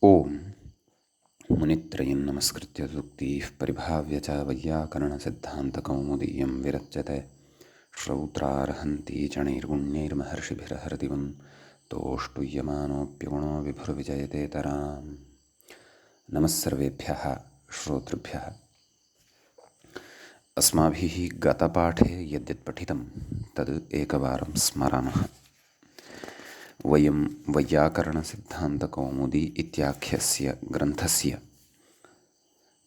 ओम मुनित्रयं नमस्कृत्य सूक्तिः परिभाव्य च वैयाकरणसिद्धान्तकौमुदीयं विरच्यते श्रौत्रार्हन्ति चणैर्गुण्यैर्महर्षिभिरहरदिवं तोष्टुयमानोऽप्यगुणो विभुर्विजयतेतराम्। नमः सर्वेभ्यः श्रोतृभ्यः। अस्माभिः गतपाठे यद्यत् पठितं तद् एकवारं स्मरामः। वयं वैयाकरणसिद्धान्तकौमुदी इत्याख्यस्य ग्रन्थस्य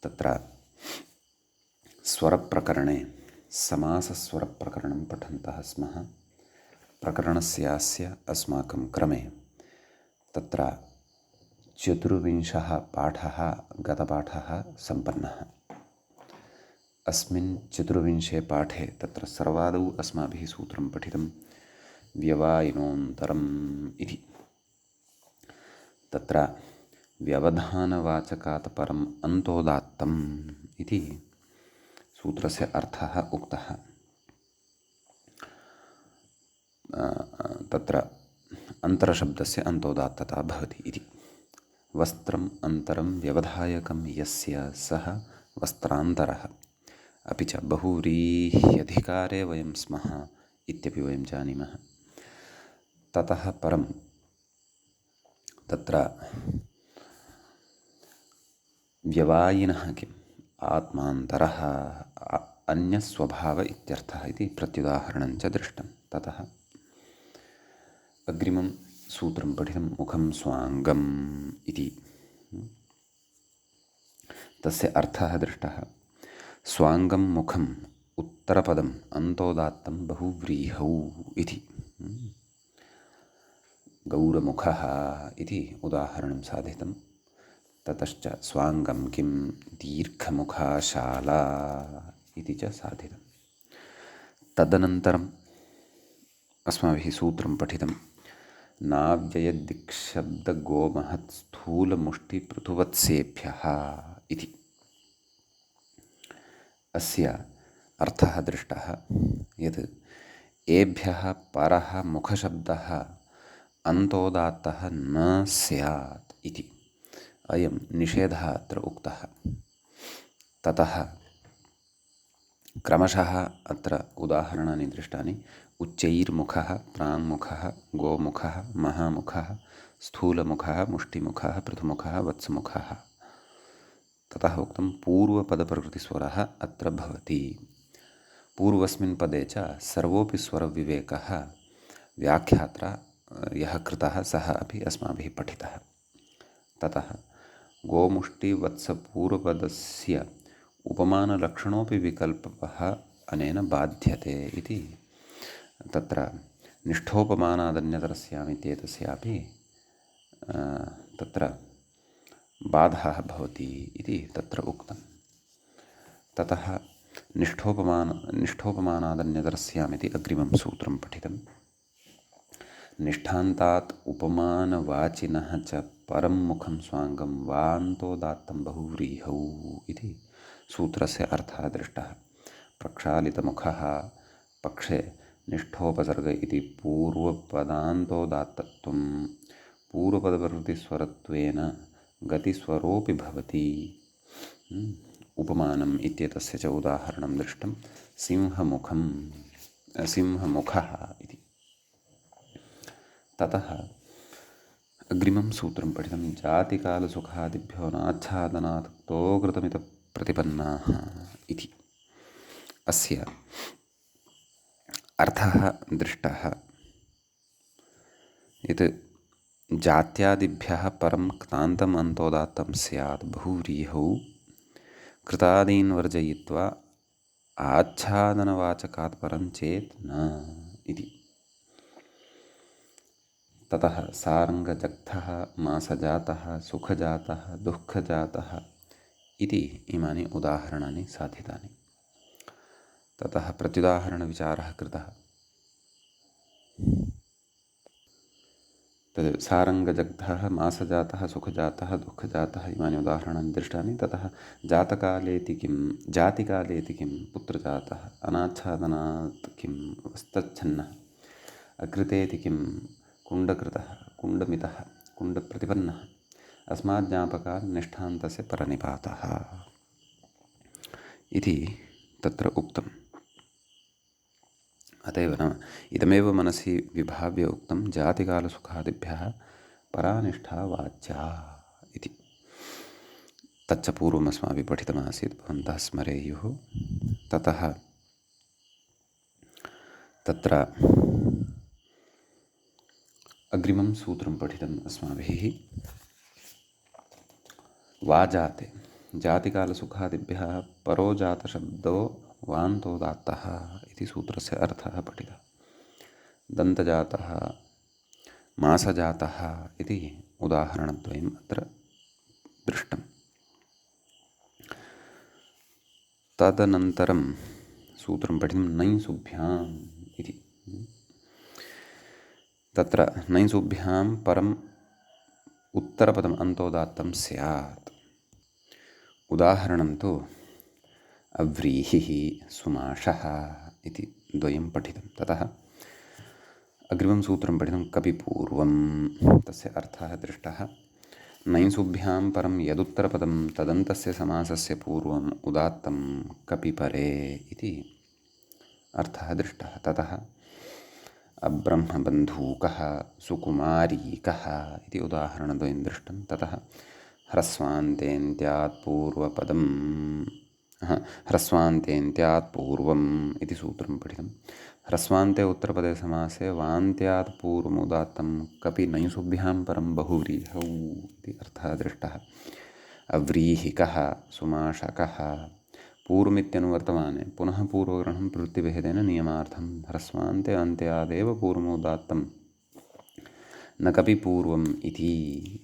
तत्र स्वरप्रकरणे समासस्वरप्रकरणं पठन्तः स्मः। प्रकरणस्यास्य अस्माकं क्रमे तत्र 24 पाठः गतपाठः सम्पन्नः। अस्मिन् 24 पाठे तत्र सर्वादौ अस्माभिः सूत्रं पठितं व्यवायिनोऽन्तरम् इति। तत्र व्यवधानवाचकात् परम् अन्तोदात्तम् इति सूत्रस्य अर्थः उक्तः। तत्र अन्तरशब्दस्य अन्तोदात्तता भवति इति। वस्त्रम् अन्तरं व्यवधायकं यस्य सः वस्त्रान्तरः, अपि च बहुव्रीह्यधिकारे वयं स्मः इत्यपि वयं जानीमः। ततः परं तत्र व्यवायिनः किम्, आत्मान्तरः अन्यस्वभाव इत्यर्थः इति प्रत्युदाहरणं च दृष्टं। ततः अग्रिमं सूत्रं पठितं मुखं स्वाङ्गम् इति। तस्य अर्थः दृष्टः। स्वाङ्गं मुखम् उत्तरपदम् अन्तोदात्तं बहुव्रीहौ इति। गौरमुखः इति उदाहरणं साधितं। ततश्च स्वाङ्गं किं दीर्घमुखा शाला इति च साधितं। तदनन्तरम् अस्माभिः सूत्रं पठितं नाव्ययदिक्शब्दगोमहत्स्थूलमुष्टिपृथुवत्सेभ्यः इति। अस्य अर्थः दृष्टः यत् एभ्यः परः मुखशब्दः अन्तोदात्तः न स्यात् इति। अयं निषेधः अत्र उक्तः। ततः क्रमशः अत्र उदाहरणानि दृष्टानि। उच्चैर्मुखः, प्राङ्मुखः, गोमुखः, महामुखः, स्थूलमुखः, मुष्टिमुखः, पृथुमुखः, वत्समुखः। ततः उक्तं पूर्वपदप्रकृतिस्वरः अत्र भवति। पूर्वस्मिन् पदे च सर्वोऽपि स्वरविवेकः व्याख्यात्रा यः कृतः सः अपि अस्माभिः पठितः। ततः गोमुष्टिवत्सपूर्वपदस्य उपमानलक्षणोऽपि विकल्पः अनेन बाध्यते इति। तत्र निष्ठोपमानादन्यतरस्याम् इत्येतस्यापि तत्र बाधः भवति इति तत्र उक्तं। ततः निष्ठोपमानादन्यतरस्याम् इति अग्रिमं सूत्रं पठितं। निष्ठान्तात् उपमानवाचिनः च परं मुखं स्वाङ्गं वान्तोदात्तं बहुव्रीहौ इति सूत्रस्य अर्थः दृष्टः। प्रक्षालितमुखः पक्षे निष्ठोपसर्ग इति पूर्वपदान्तोदात्तत्वं पूर्वपदप्रकृतिस्वरत्वेन गतिस्वरोऽपि भवति। उपमानम् इत्येतस्य च उदाहरणं दृष्टं सिंहमुखः इति। ततः अग्रिमं सूत्रं पठितं जातिकालसुखादिभ्यो नाच्छादनात् कृतमितप्रतिपन्नाः इति। अस्य अर्थः दृष्टः यत् जात्यादिभ्यः परं क्तान्तम् अन्तोदात्तं स्यात् बहुव्रीहौ कृतादीन् वर्जयित्वा आच्छादनवाचकात् परं चेत् न इति। ततः सारङ्गजग्धः, मासजातः, सुखजातः, दुःखजातः इति इमानि उदाहरणानि साधितानि। ततः प्रत्युदाहरणविचारः कृतः। तद् सारङ्गजग्धः, मासजातः, सुखजातः, दुःखजातः इमानि उदाहरणानि दृष्टानि। ततः जातकालेति किं, जातिकालेति किं, पुत्रजातः, अनाच्छादनात् किं, वस्त्रच्छन्नः, अकृतेति किं, कुण्डकृतः, कुण्डमितः, कुण्डप्रतिपन्नः, अस्माज्ञापकात् निष्ठान्तस्य परनिपातः इति तत्र उक्तम्। अत एव न इदमेव मनसि विभाव्य उक्तं जातिकालसुखादिभ्यः परानिष्ठा वाच्या इति। तच्च पूर्वम् अस्माभिः पठितमासीत्, भवन्तः स्मरेयुः। ततः तत्र अग्रिमं सूत्रं पठितम् अस्माभिः। वाजाते जातिकालसुखादिभ्यः परो जातशब्दो वान्तोदात्तः इति सूत्रस्य अर्थः पठितः। दन्तजातः, मासजातः इति उदाहरणद्वयम् अत्र दृष्टम्। तदनन्तरं सूत्रं पठितं नञ्सुभ्याम् इति। तत्र नञ्सुभ्यां परम् उत्तरपदम् अन्तोदात्तं स्यात्। उदाहरणं तु अव्रीहिः, सुमाषः इति द्वयं पठितं। ततः अग्रिमं सूत्रं पठितं कपिपूर्वं, तस्य अर्थः दृष्टः। नञ्सुभ्यां परं यदुत्तरपदं तदन्तस्य समासस्य पूर्वम् उदात्तं कपिपरे इति अर्थः दृष्टः। ततः अब्रह्मबन्धूकः, सुकुमारीकः इति उदाहरणद्वयं दृष्टं। ततः ह्रस्वान्तेन्त्यात् पूर्वम् इति सूत्रं पठितं। ह्रस्वान्ते उत्तरपदे समासे वान्त्यात् पूर्वमुदात्तं कपि नञ्सुभ्यां परं बहुव्रीहौ इति अर्थः दृष्टः। अव्रीहिकः, सुमाषकः पूर्वमित्यनुवर्तमाने पुनः पूर्वग्रहणं प्रवृत्तिभेदेन नियमार्थं ह्रस्वान्ते अन्त्यादेव पूर्वमुदात्तं न कपि पूर्वम् इति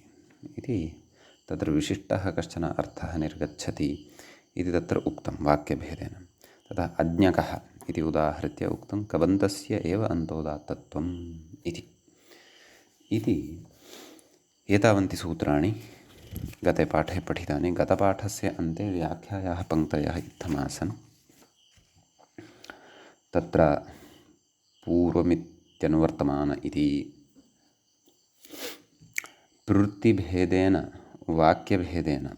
तत्र विशिष्टः कश्चन अर्थः निर्गच्छति इति तत्र उक्तं वाक्यभेदेन। तथा अज्ञकः इति उदाहृत्य उक्तं कबन्तस्य एव अन्तोदात्तत्वम् इति एतावन्ति सूत्राणि गते पाठे पठितानि। गतपाठस्य अन्ते व्याख्यायाः पङ्क्तयः इत्थमासन्। तत्र पूर्वमित्यनुवर्तमान इति प्रवृत्तिभेदेन वाक्यभेदेन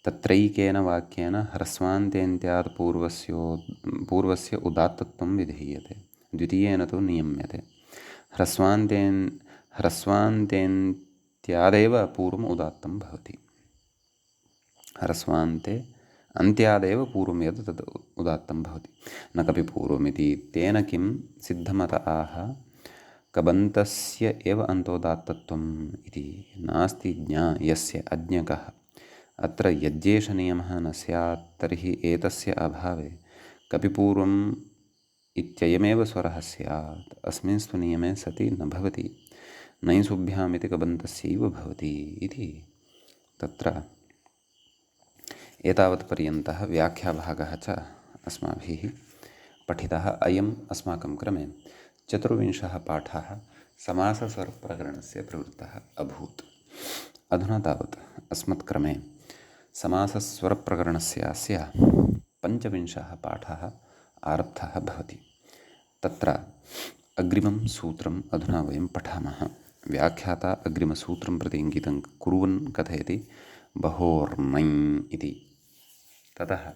तत्रैकेन वाक्येन ह्रस्वान्तेन्त्यात् पूर्वस्य उदात्तत्वं विधीयते, द्वितीयेन तु नियम्यते। ह्रस्वान्तेन्त्यादेव पूर्वम् उदात्तं भवति। ह्रस्वान्ते अन्त्यादेव पूर्वं यत् तद् उदात्तं भवति, न कपि पूर्वमिति। तेन किं सिद्धमत आह कबन्तस्य एव अन्तोदात्तत्वम् इति। नास्ति यस्य अज्ञकः। अत्र यज्ञेष नियमः न स्यात् तर्हि एतस्य अभावे कपिपूर्वम् इत्ययमेव स्वरः स्यात्। अस्मिन् स्वनियमे सति न भवति, नञ्सुभ्याम् इति कबन्तस्यैव भवति इति तत्र एतावत्पर्यन्तः व्याख्याभागः च अस्माभिः पठितः। अयम् अस्माकं क्रमे चतुर्विंशः पाठः समासस्वरप्रकरणस्य प्रवृत्तः अभूत्। अधुना तावत् अस्मत्क्रमे समासस्वरप्रकरणस्यास्य पञ्चविंशः पाठः आरब्धः भवति। तत्र अग्रिमं सूत्रम् अधुना वयं पठामः। व्याख्याता अग्रिमसूत्रं प्रति इङ्गितं कुर्वन् कथयति बहोर्मै इति। ततः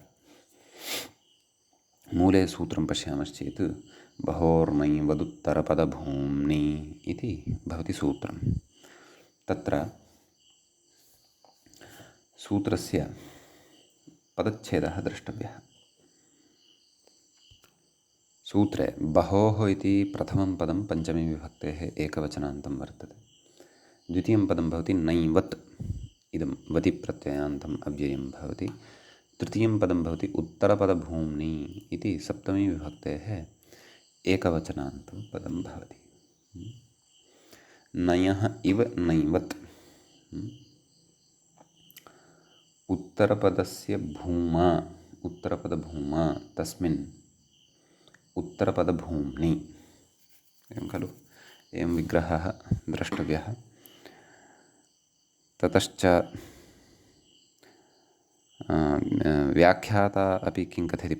मूले सूत्रं पश्यामश्चेत् बहोर्मै वदुत्तरपदभूम्नि इति भवति सूत्रं। तत्र सूत्रस्य पदच्छेदः द्रष्टव्यः। सूत्रे बहोः इति प्रथमं पदं पञ्चमी विभक्तेः एकवचनान्तं वर्तते। द्वितीयं पदं भवति नैवत्, इदं वति प्रत्ययान्तम् अव्ययं भवति। तृतीयं पदं भवति उत्तरपदभूम्नि इति सप्तमी विभक्तेः एकवचनान्तं पदं भवति। नयः इव नैवत्, उत्तरपदस्य उत्तरपदभूमा तस्मिन् उत्तरपदभूम्नि, एवं खलु, एवं विग्रहः द्रष्टव्यः। ततश्च व्याख्याता अपि किं कथयति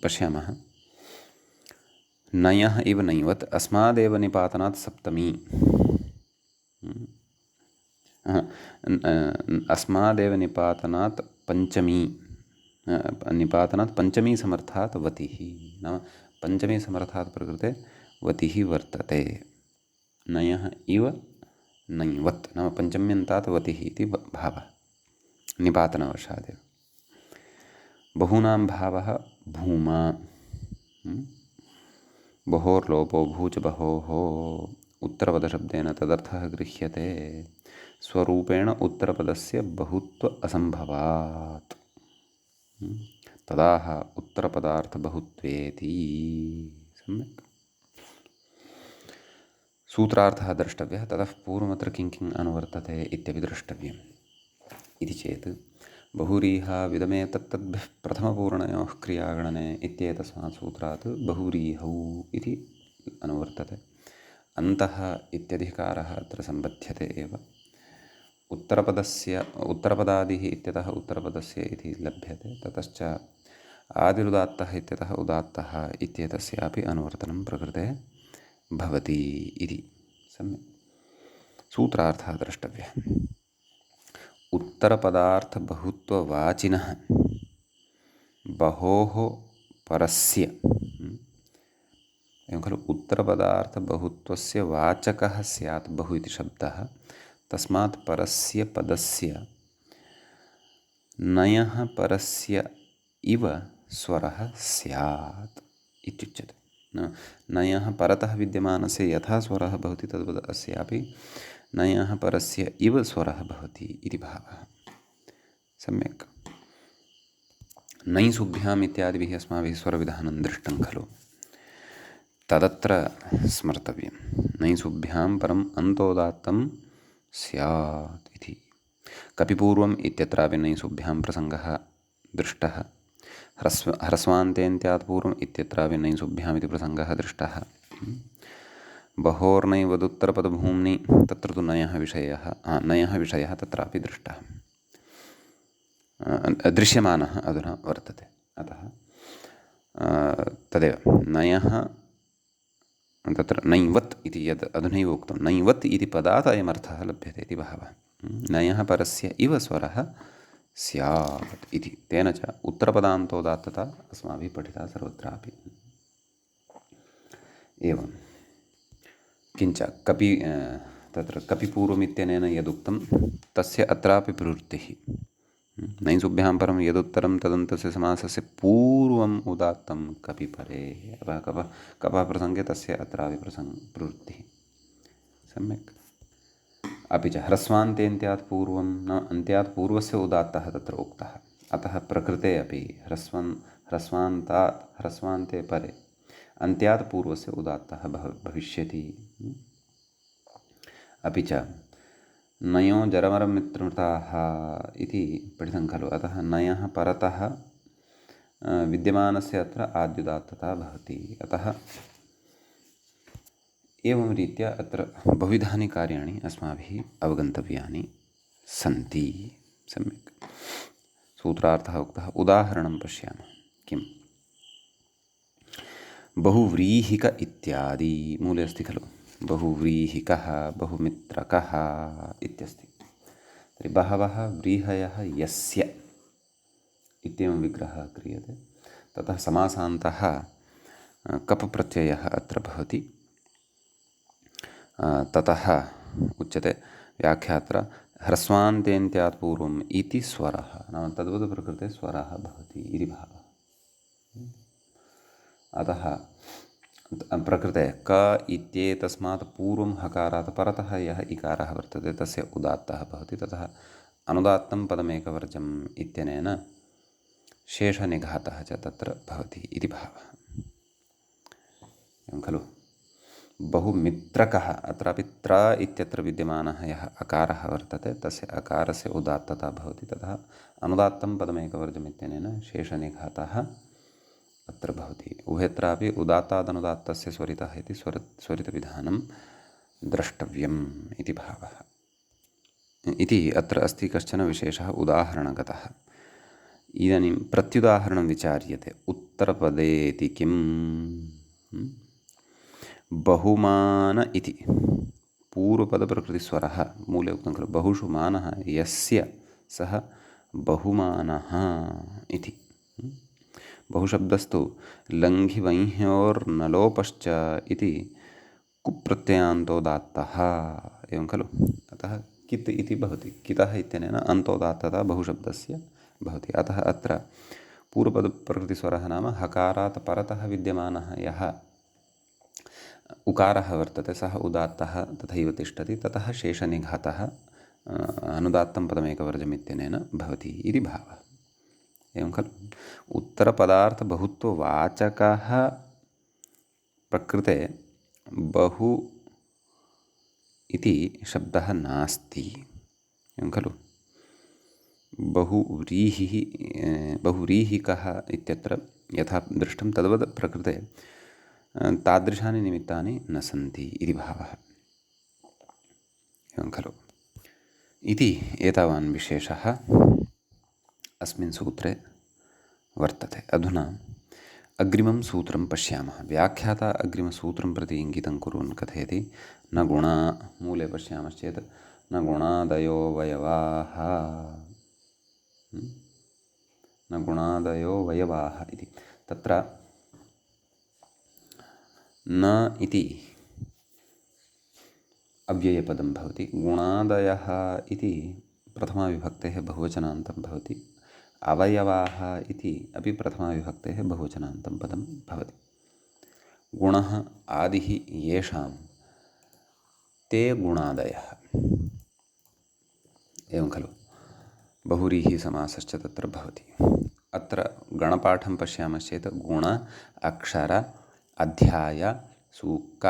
पश्यामः। नयः इव नैवत् अस्मादेव निपातनात् सप्तमी, अस्मादेव निपातनात् पञ्चमी निपातनात् पञ्चमी समर्थात् वतिः नाम पञ्चमी समर्थात् प्रकृते वतिः वर्तते नयः इव नञ्वत् नाम पञ्चम्यन्तात् वतिः इति भावः निपातनवशादेव बहूनां भावः भूमा बहोर्लोपो भूच बहोः उत्तरपदशब्देन तदर्थः गृह्यते स्वरूपेण उत्तरपदस्य बहुत्व असम्भवात् तदाह उत्तरपदार्थबहुत्वेति सम्यक् सूत्रार्थः द्रष्टव्यः ततः पूर्वमत्र किं किम् अनुवर्तते इत्यपि द्रष्टव्यम् इति चेत् बहुव्रीहाविदमे तत्तद्भिः प्रथमपूर्णयोः क्रियागणने इत्येतस्मात् सूत्रात् बहुव्रीहौ इति अनुवर्तते अन्तः इत्यधिकारः अत्र सम्बध्यते एव उत्तरपदस्य उत्तरपदादिः इत्यतः उत्तरपदस्य इति लभ्यते ततश्च आदिरुदात्तः इत्यतः उदात्तः इत्येतस्यापि अनुवर्तनं प्रकृते भवति इति सम्यक् सूत्रार्थः द्रष्टव्यः उत्तरपदार्थबहुत्ववाचिनः बहोः परस्य एवं खलु उत्तरपदार्थबहुत्वस्य वाचकः स्यात् बहु इति शब्दः तस्मात् परस्य पदस्य नयः परस्य इव स्वरः स्यात् इत्युच्यते नयः परतः विद्यमानस्य यथा स्वरः भवति तद्वत् अस्यापि नयः परस्य इव स्वरः भवति इति भावः सम्यक् नैसुभ्याम् इत्यादिभिः अस्माभिः स्वरविधानं दृष्टं खलु तदत्र स्मर्तव्यं नैसुभ्यां परम् अन्तोदात्तं स्यात् इति कपिपूर्वम् इत्यत्रापि नैसुभ्यां प्रसङ्गः दृष्टः ह्रस्वान्तेन्त्यात् पूर्वम् इत्यत्रापि नैसुभ्याम् इति प्रसङ्गः दृष्टः बहोर्नैवदुत्तरपदभूम्नि तत्र तु नयः विषयः तत्रापि दृष्टः दृश्यमानः अधुना वर्तते अतः तदेव नयः तत्र नैवत् इति यद् अधुनैव उक्तं नैवत् इति पदात् अयमर्थः लभ्यते इति भावः नयः परस्य इव स्वरः स्यात् इति तेन च उत्तरपदान्तोदात्तता अस्माभिः पठिता सर्वत्रापि एवं किञ्च तत्र कपिपूर्वमित्यनेन यदुक्तं तस्य अत्रापि प्रवृत्तिः नैसुभ्यां परं यदुत्तरं तदन्तस्य समासस्य पूर्वम् उदात्तं कपिपरे कपः प्रसङ्गे तस्य अत्रापि प्रवृत्तिः सम्यक् अपि च ह्रस्वान्तेन्त्यात् पूर्वं न अन्त्यात् पूर्वस्य उदात्तः तत्र उक्तः अतः प्रकृते अपि ह्रस्वान्तात् ह्रस्वान्ते परे अन्त्यात् पूर्वस्य उदात्तः भविष्यति अपि च नयो जरमरमित्रमृताः इति पठितं खलु अतः नयः परतः विद्यमानस्य अत्र आद्युदात्तता भवति अतः एवं रीत्या अत्र बहुविधानि कार्याणि अस्माभिः अवगन्तव्यानि सन्ति सम्यक् सूत्रार्थः उक्तः उदाहरणं पश्यामः किम् बहुव्रीहिक इत्यादि मूले अस्ति खलु बहुव्रीहिकः बहुमित्रकः इत्यस्ति तर्हि बहवः व्रीहयः यस्य इत्येवं विग्रहः क्रियते ततः समासान्तः कप् प्रत्ययः अत्र भवति ततः उच्यते व्याख्यात्र ह्रस्वान्तेन्त्यात् पूर्वम् इति स्वरः नाम तद्वत् प्रकृते स्वरः भवति इति भावः अतः प्रकृते क इत्येतस्मात् पूर्वं हकारात् परतः यः इकारः वर्तते तस्य उदात्तः भवति ततः अनुदात्तं पदमेकवर्जम् इत्यनेन शेषनिघातः च तत्र भवति इति भावः एवं खलु बहुमित्रकः अत्रापि त्र इत्यत्र विद्यमानः यः अकारः वर्तते तस्य अकारस्य उदात्तता भवति ततः अनुदात्तं पदमेकवर्जम् इत्यनेन शेषनिघातः अत्र भवति उभयत्रापि उदात्तादनुदात्तस्य स्वरितः इति स्वरितविधानं द्रष्टव्यम् इति भावः इति अत्र अस्ति कश्चन विशेषः उदाहरणगतः इदानीं प्रत्युदाहरणं विचार्यते उत्तरपदे इति किम् बहुमान इति पूर्वपदप्रकृतिस्वरः मूले उक्तं खलु बहुषु मानः यस्य सः बहुमानः इति। बहुशब्दस्तु लङ्घिवंह्योर्नलोपश्च इति कुप्रत्ययान्तोदात्तः एवं खलु। अतः कित् इति भवति, कितः इत्यनेन अन्तोदात्तता बहुशब्दस्य भवति। अतः अत्र पूर्वपदप्रकृतिस्वरः नाम हकारात् परतः विद्यमानः यः उकारः वर्तते सः उदात्तः तथैव तिष्ठति, ततः शेषनिघातः अनुदात्तं पदमेकवर्जम् इत्यनेन भवति इति भावः। एवं खलु। उत्तरपदार्थबहुत्ववाचकः प्रकृते बहु इति शब्दः नास्ति। एवं खलु। बहुव्रीहिकः इत्यत्र यथा दृष्टं तद्वत् प्रकृते तादृशानि निमित्तानि न सन्ति इति भावः। एवं खलु। इति एतावान् विशेषः अस्मिन् सूत्रे वर्तते। अधुना अग्रिमं सूत्रं पश्यामः। व्याख्याता अग्रिमसूत्रं प्रति इङ्गितं कुर्वन् कथयति, न गुणा, मूले पश्यामश्चेत् न गुणादयो वयवाः, न गुणादयो वयवाः इति। तत्र न इति अव्ययपदं भवति। गुणादयः इति प्रथमाविभक्तेः बहुवचनान्तं भवति। अवयवाः इति अपि प्रथमाविभक्तेः बहुवचनान्तं पदं भवति। गुणः आदिः येषां ते गुणादयः। एवं खलु। बहुव्रीहिसमासश्च तत्र भवति। अत्र गणपाठं पश्यामश्चेत् गुण, अक्षर, अध्याय, सूक्क,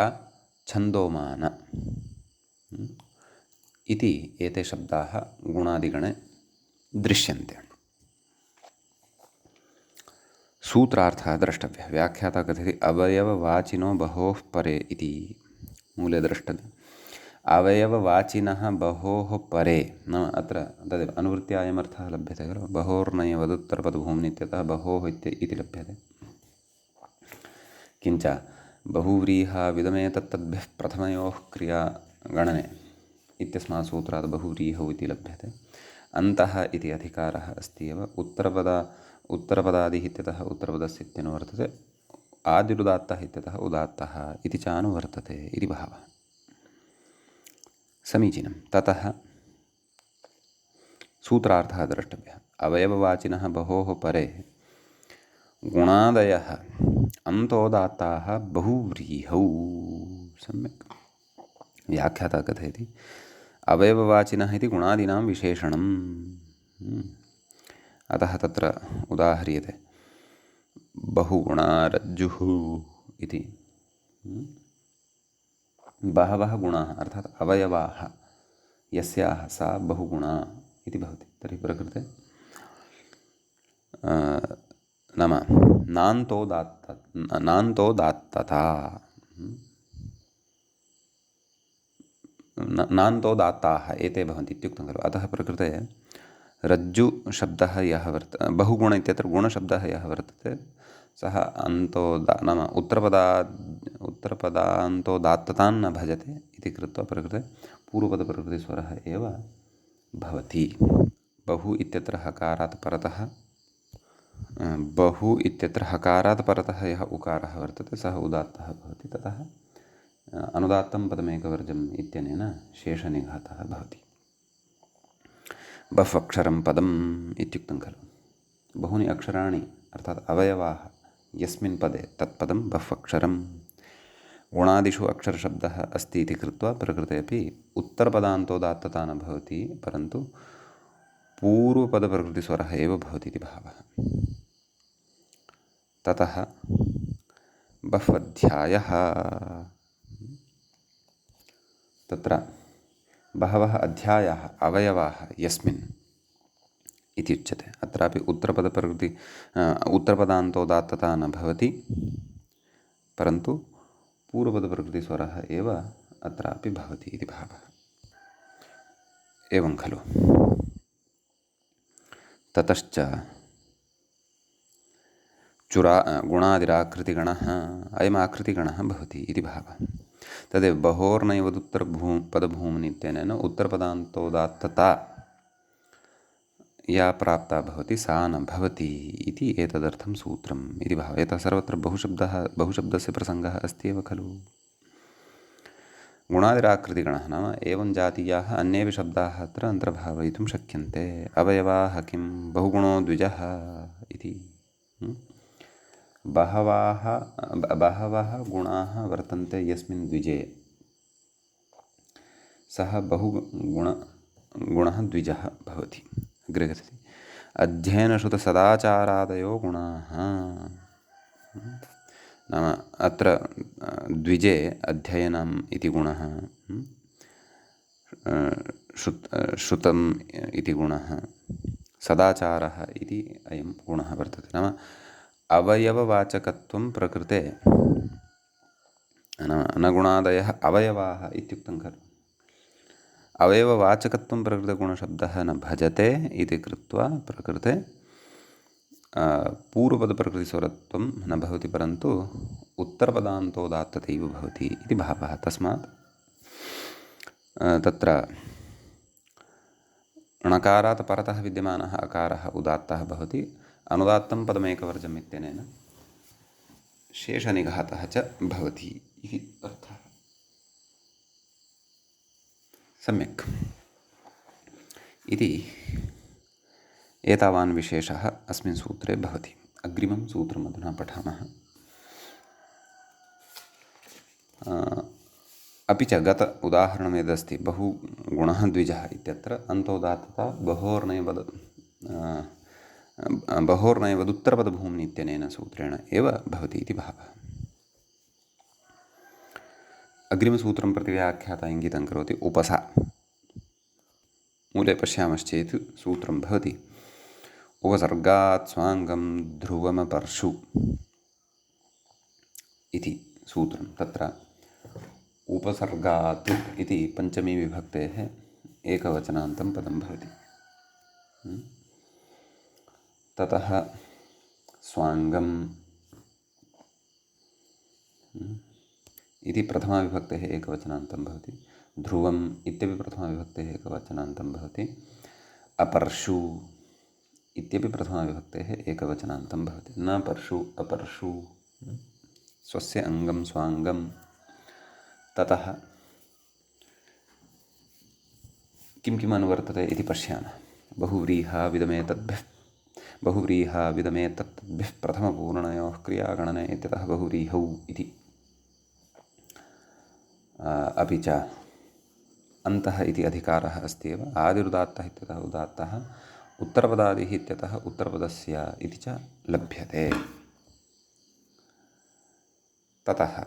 छन्दोमान इति एते शब्दाः गुणादिगणे दृश्यन्ते। सूत्रार्थः द्रष्टव्यः। व्याख्याता कथयति अवयववाचिनो बहोः परे इति। मूले द्रष्टव्यम्। अवयववाचिनः बहोः परे नाम अत्र तदेव अनुवृत्त्या अयमर्थः लभ्यते खलु। बहोर्नैवदुत्तरपदभूम्नि इत्यतः बहोः इति लभ्यते। किञ्च बहुव्रीहाविदमेतत्तद्भिः प्रथमयोः क्रियागणने इत्यस्मात् सूत्रात् बहुव्रीहौ इति लभ्यते। अन्तः इति अधिकारः अस्ति एव। उत्तरपदादिः इत्यतः उत्तरपदस्य इत्यनुवर्तते। आदिरुदात्तः इत्यतः उदात्तः इति च अनुवर्तते इति भावः। समीचीनं। ततः सूत्रार्थः द्रष्टव्यः। अवयववाचिनः बहोः परे गुणादयः अन्तोदात्ताः बहुव्रीहौ। सम्यक्। व्याख्याता कथयति अवयववाचिनः इति गुणादीनां विशेषणम्। अतः तत्र उदाह्रियते बहुगुणारज्जुः इति। बहवः गुणाः अर्थात् अवयवाः यस्याः सा बहुगुणा इति भवति। तर्हि प्रकृते नाम नान्तोदात्तता नान्तोदात्ताः एते भवन्ति इत्युक्तं खलु। अतः प्रकृते रज्जुशब्दः यः बहुगुण इत्यत्र गुणशब्दः यः वर्तते सः नाम उत्तरपदान्तोदात्ततां न भजते इति कृत्वा प्रकृते पूर्वपदप्रकृतिस्वरः एव भवति। बहु इत्यत्र हकारात् परतः यः उकारः वर्तते सः उदात्तः भवति। ततः अनुदात्तं पदमेकवर्जम् इत्यनेन शेषनिघातः भवति। बह् अक्षरं पदम् इत्युक्तं खलु। बहूनि अक्षराणि अर्थात् अवयवाः यस्मिन् पदे तत्पदं बह् अक्षरं। गुणादिषु अक्षरशब्दः अस्ति इति कृत्वा प्रकृते अपि उत्तरपदान्तोदात्तता न भवति, परन्तु पूर्वपदप्रकृतिस्वरः एव भवति इति भावः। ततः बह् अध्यायः। तत्र बहवः अध्यायाः अवयवाः यस्मिन् इति उच्यते। अत्रापि उत्तरपदान्तोदात्तता न भवति, परन्तु पूर्वपदप्रकृतिस्वरः एव अत्रापि भवति इति भावः। एवं खलु। ततश्च गुणादिराकृतिगणः अयमाकृतिगणः भवति इति भावः। तदेव बहोर्नैवदुत्तरपदभूम्नि इत्यनेन उत्तरपदान्तोदात्तता या प्राप्ता भवति सा न भवति इति एतदर्थं सूत्रम् इति भावः। यतः सर्वत्र बहुशब्दस्य प्रसङ्गः अस्ति एव खलु। गुणादिराकृतिगणः नाम एवं जातीयाः अन्येऽपि शब्दाः अत्र अन्तर्भावयितुं शक्यन्ते। अवयवाः किं बहुगुणो द्विजः इति। बहवः गुणाः वर्तन्ते यस्मिन् द्विजे, सः गुणः द्विजः भवति। अग्रे गच्छति अध्ययनश्रुतसदाचारादयो गुणाः। नाम अत्र द्विजे अध्ययनम् इति गुणः, श्रुतम् इति गुणः, सदाचारः इति अयं गुणः वर्तते। नाम अवयववाचकत्वं प्रकृते, नाम न गुणादयः अवयवाः इत्युक्तं खलु। अवयववाचकत्वं प्रकृतगुणशब्दः न भजते इति कृत्वा प्रकृते पूर्वपदप्रकृतिस्वरत्वं न भवति, परन्तु उत्तरपदान्तोदात्ततैव भवति इति भावः। तस्मात् तत्र णकारात् परतः विद्यमानः अकारः उदात्तः भवति। अनुदात्तं पदमेकवर्जम् इत्यनेन शेषनिघातः च भवति इति अर्थः। सम्यक् इति एतावान् विशेषः अस्मिन् सूत्रे भवति। अग्रिमं सूत्रम् अधुना पठामः। अपि च गत उदाहरणं यदस्ति बहुगुणः द्विजः इत्यत्र अन्तोदात्तता बहोर्नैवदुत्तरपदभूम्नि इत्यनेन सूत्रेण एव भवति इति भावः। अग्रिमसूत्रं प्रति व्याख्याता इङ्गितं करोति उपसा। मूले पश्यामश्चेत् सूत्रं भवति उपसर्गात् स्वाङ्गं ध्रुवमपर्शु इति सूत्रं। तत्र उपसर्गात् इति पञ्चमी विभक्तेः एकवचनान्तं पदं भवति। ततः स्वाङ्गम् इति प्रथमाविभक्तेः एकवचनान्तं भवति। ध्रुवम् इत्यपि प्रथमाविभक्तेः एकवचनान्तं भवति। अपर्शु इत्यपि प्रथमाविभक्तेः एकवचनान्तं भवति। न पर्शु अपर्शु, स्वस्य अङ्गं स्वाङ्गं। ततः किं किम् अनुवर्तते इति पश्यामः। बहुव्रीहाविदमेतत्तद्भिः प्रथमपूर्णयोः क्रियागणने इत्यतः बहुव्रीहौ इति। अपि च अन्तः इति अधिकारः अस्ति एव। आदिरुदात्तः इत्यतः उदात्तः, उत्तरपदादिः इत्यतः उत्तरपदस्य इति च लभ्यते। ततः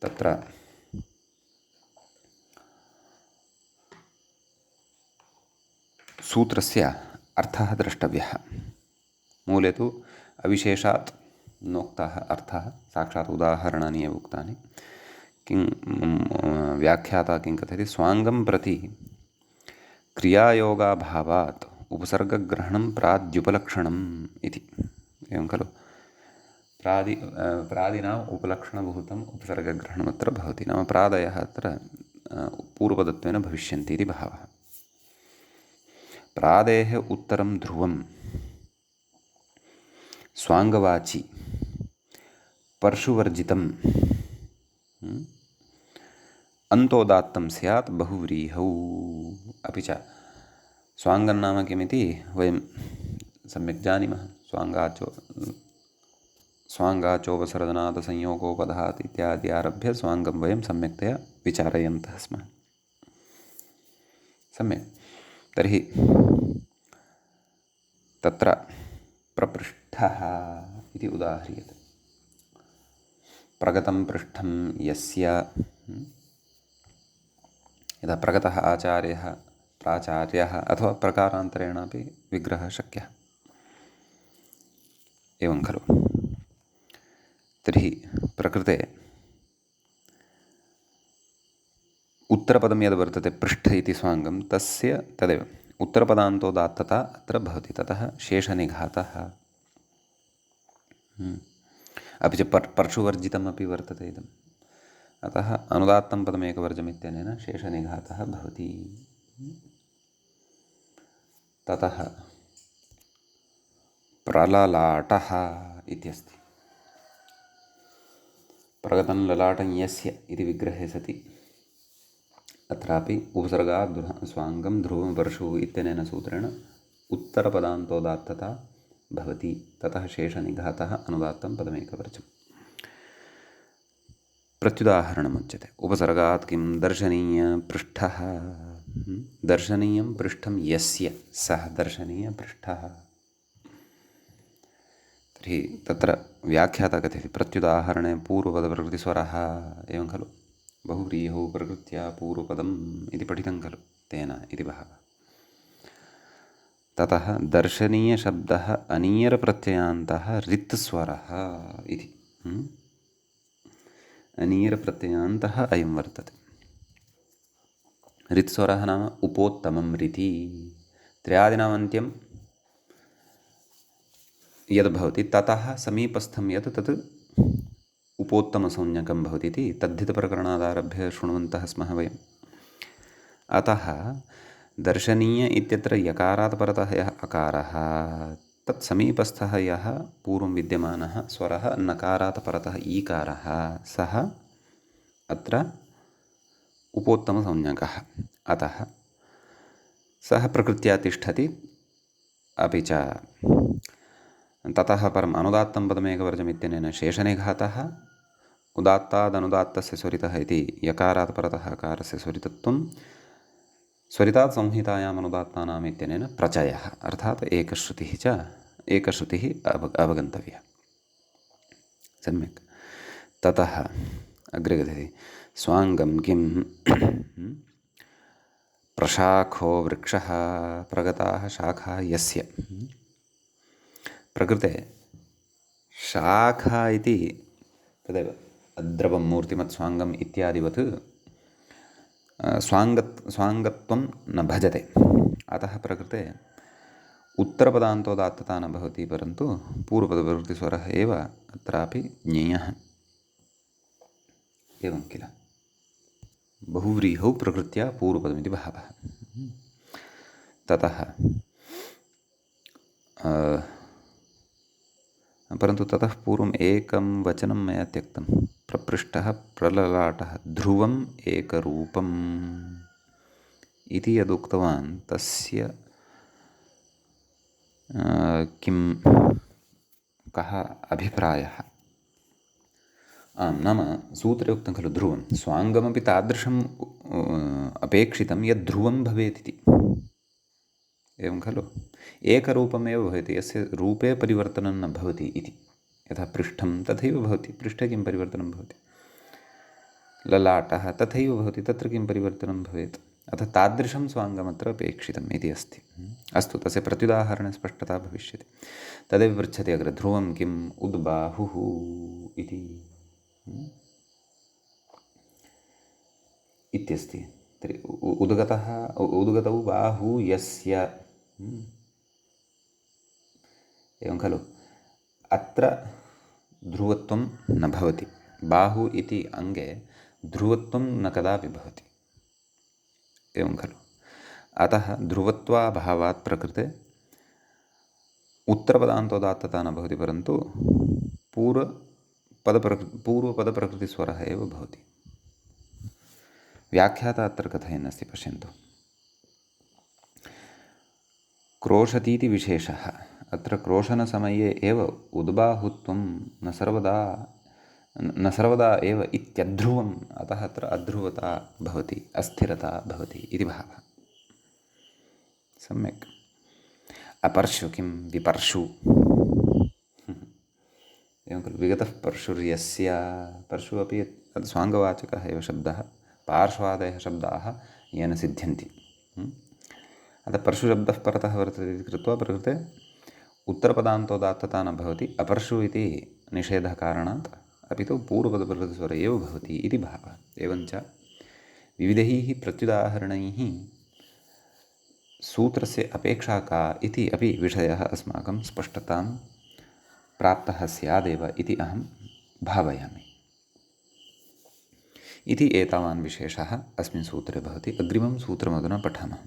तत्र सूत्रस्य अर्थः द्रष्टव्यः। मूले तु अविशेषात् नोक्ताः अर्थः, साक्षात् उदाहरणानि एव उक्तानि। व्याख्याता किं कथयति, स्वाङ्गं प्रति क्रियायोगाभावात् उपसर्गग्रहणं प्राद्युपलक्षणम् इति। एवं खलु, प्रादिनाम् उपलक्षणभूतम् उपसर्गग्रहणमत्र भवति। नाम प्रादयः अत्र पूर्वपदत्वेन भविष्यन्ति इति भावः। प्रादेः उत्तरं ध्रुवं स्वाङ्गवाचि पर्शुवर्जितं अन्तोदात्तं स्यात् बहुव्रीहौ। अपि च स्वाङ्गं नाम किमिति वयं सम्यक् जानीमः। स्वाङ्गाचोपसर्जनादसंयोगोपधात् इत्यादि आरभ्य स्वाङ्गं वयं सम्यक्तया विचारयन्तः स्मः। सम्यक्। तर्हि तत्र प्रपृष्ठः इति उदाह्रियते। प्रगतं पृष्ठं यस्य, यदा प्रगतः आचार्यः प्राचार्यः अथवा प्रकारान्तरेणापि विग्रहः शक्यः। एवं खलु। तर्हि प्रकृते उत्तरपदं यद् वर्तते पृष्ठ इति स्वाङ्गं, तस्य तदेव उत्तरपदान्तोदात्तता अत्र भवति। ततः शेषनिघातः। अपि च पर्शुवर्जितमपि वर्तते इदम्। अतः अनुदात्तं पदमेकवर्जम् इत्यनेन शेषनिघातः भवति। ततः प्रललाटः इत्यस्ति। प्रगतं ललाटं यस्य इति विग्रहे सति अत्रापि उपसर्गात् स्वाङ्गं ध्रुवं वर्षुः इत्यनेन सूत्रेण उत्तरपदान्तोदात्तता भवति। ततः शेषनिघातः अनुदात्तं पदमेकवर्जम्। प्रत्युदाहरणमुच्यते। उपसर्गात् किं दर्शनीयपृष्ठः। दर्शनीयं पृष्ठं यस्य सः दर्शनीयपृष्ठः। तर्हि तत्र व्याख्याता कथयति प्रत्युदाहरणे पूर्वपदप्रकृतिस्वरः एवं खलु। बहुव्रीहौ प्रकृत्या पूर्वपदम् इति पठितं खलु तेन इति भावः। ततः दर्शनीयशब्दः अनीयरप्रत्ययान्तः रिक्तस्वरः इति। अनीयरप्रत्ययान्तः अयं वर्तते। रित्स्वरः नाम उपोत्तमं रिति। त्र्यादिनामन्त्यं यद् भवति ततः समीपस्थं यत् तत् उपोत्तमसंज्ञकं भवति इति तद्धितप्रकरणादारभ्य शृण्वन्तः स्मः वयम्। अतः दर्शनीय इत्यत्र यकारात् परतः यः अकारः तत् समीपस्थः यः पूर्वं विद्यमानः स्वरः नकारात् परतः ईकारः सः अत्र उपोत्तमसंज्ञकः। अतः सः प्रकृत्या तिष्ठति। अपि च ततः परम् अनुदात्तं पदमेकवर्जम् इत्यनेन शेषनिघातः उदात्तादनुदात्तस्य स्वरितः इति यकारात् परतः अकारस्य स्वरितत्वं स्वरितात् संहितायाम् अनुदात्तानाम् इत्यनेन प्रचयः अर्थात् एकश्रुतिः अवगन्तव्या। सम्यक्। ततः अग्रे गच्छति स्वाङ्गं किं प्रशाखो वृक्षः प्रगताः शाखाः यस्य। प्रकृते शाखा इति तदेव अद्रवं मूर्तिमत् स्वाङ्गम् इत्यादिवत् स्वाङ्गत्वं न भजते। अतः प्रकृते उत्तरपदान्तोदात्तता न भवति, परन्तु पूर्वपदप्रकृतिस्वरः एव अत्रापि ज्ञेयः। एवं किल। बहुव्रीहौ प्रकृत्या पूर्वपदमिति भावः। ततः परन्तु ततः पूर्वम् एकं वचनं मया त्यक्तं। प्रपृष्टः प्रललाटः ध्रुवम् एकरूपम् इति यदुक्तवान् तस्य कः अभिप्रायः। नाम सूत्रे उक्तं खलु ध्रुवं स्वाङ्गमपि तादृशम् अपेक्षितं यद् ध्रुवं भवेत् इति। एवं खलु। एकरूपमेव भवति, यस्य रूपे परिवर्तनं न भवति इति। यथा पृष्ठं तथैव भवति, पृष्ठे किं परिवर्तनं भवति। ललाटः तथैव भवति, तत्र किं परिवर्तनं भवेत्। अतः तादृशं स्वाङ्गमत्र अपेक्षितम् इति अस्ति। अस्तु, तस्य प्रत्युदाहरणे स्पष्टता भविष्यति। तदेव पृच्छति अग्रे ध्रुवं किम् उद्बाहुः इति इत्यस्ति। तर्हि उद्गतौ बाहु यस्य एवं खलु। अत्र ध्रुवत्वं न भवति। बाहु इति अङ्गे ध्रुवत्वं न कदापि भवति। एवं खलु। अतः ध्रुवत्वाभावात् प्रकृते उत्तरपदान्तोदात्तता न भवति, परन्तु पूर्वपदप्रकृतिस्वरः एव भवति। व्याख्याता अत्र कथयन् अस्ति, पश्यन्तु। क्रोशतीति विशेषः। अत्र क्रोशनसमये एव उद्बाहुत्वं न सर्वदा एव इत्यध्रुवम्। अतः अत्र अध्रुवता भवति, अस्थिरता भवति इति भावः। सम्यक्। अपर्शु किं विपर्शु एवं खलु। विगतः पर्शुर्यस्य। पर्शु अपि स्वाङ्गवाचकः एव शब्दः। पार्श्वादयः शब्दाः येन सिद्ध्यन्ति। अतः परशुशब्दः परतः वर्तते इति कृत्वा प्रकृते उत्तरपदान्तोदात्तता न भवति। अपर्शु इति निषेधकारणात् अपि तु पूर्वपदप्रकृतिस्वर एव भवति इति भावः। एवञ्च विविधैः प्रत्युदाहरणैः सूत्रस्य अपेक्षा का इति अपि विषयः अस्माकं स्पष्टतां प्राप्तः स्यादेव इति अहं भावयामि। इति एतावान् विशेषः अस्मिन् सूत्रे भवति। अग्रिमं सूत्रमधुना पठामः।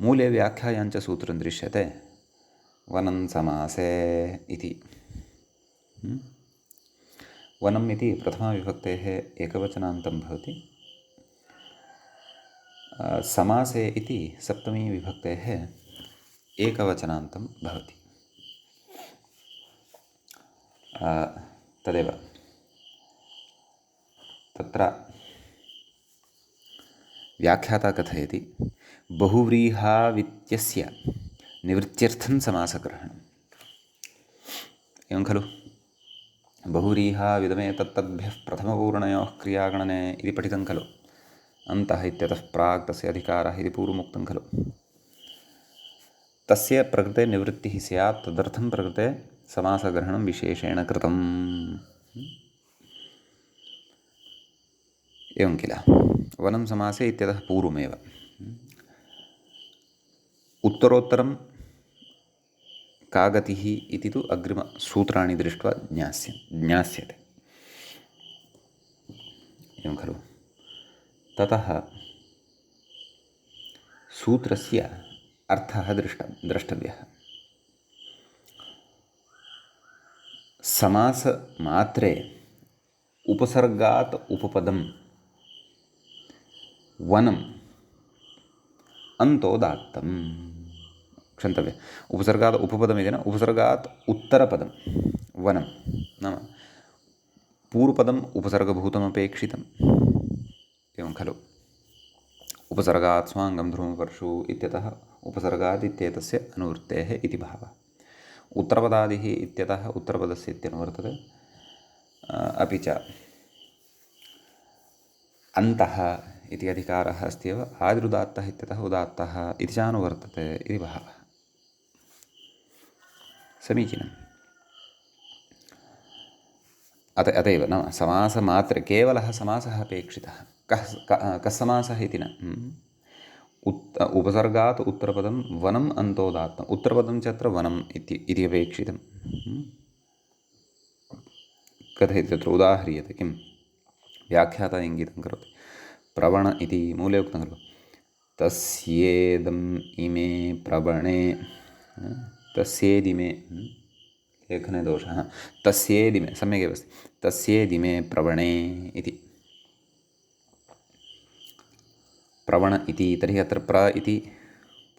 मूले व्याख्यायाञ्च सूत्रं दृश्यते वनं समासे इति। वनम् इति प्रथमाविभक्तेः एकवचनान्तं भवति। समासे इति सप्तमी विभक्तेः एकवचनान्तं भवति। तदेव तत्र व्याख्याता कथयति बहुव्रीहावित्यस्य निवृत्त्यर्थं समासग्रहणम्। एवं खलु बहुव्रीहाविदमेतत्तद्भ्यः प्रथमपूर्णयोः क्रियागणने इति पठितं खलु। अन्तः इत्यतः प्राक् तस्य अधिकारः इति पूर्वमुक्तं खलु। तस्य प्रकृते निवृत्तिः स्यात् तदर्थं प्रकृते समासग्रहणं विशेषेण कृतम्। एवं किल। वनं समासे इत्यतः पूर्वमेव उत्तरोत्तरं का गतिः इति तु अग्रिमसूत्राणि दृष्ट्वा ज्ञास्यते। एवं खलु। ततः सूत्रस्य अर्थः द्रष्टव्यः। समासमात्रे उपसर्गात् उपपदं वनम् अन्तोदात्तं। क्षन्तव्य, उपसर्गात् उपपदमिति न, उपसर्गात् उत्तरपदं वनं नाम पूर्वपदम् उपसर्गभूतमपेक्षितम्। एवं खलु। उपसर्गात् स्वाङ्गं ध्रुवपर्शु इत्यतः उपसर्गात् इत्येतस्य अनुवृत्तेः इति भावः। उत्तरपदादिः इत्यतः उत्तरपदस्य इत्यनुवर्तते। अपि च अन्तः इति अधिकारः अस्ति एव। आदिरुदात्तः इत्यतः उदात्तः इति च अनुवर्तते इति भावः। समीचीनम्। अतएव नाम समासमात्रे केवलः समासः अपेक्षितः। कः समासः इति न। उपसर्गात् उत्तरपदं वनम् अन्तोदात्तम्। उत्तरपदं च अत्र वनम् इति अपेक्षितं। कथयति तत्र उदाह्रियते किं व्याख्याता इङ्गितं करोति। प्रवण इति मूले उक्तं खलु। तस्येदम् इमे प्रवणे तस्येदिमे लेखने दोषः। तस्येदिमे सम्यगेव अस्ति। तस्येदिमे प्रवणे इति। प्रवण इति तर्हि अत्र प्र इति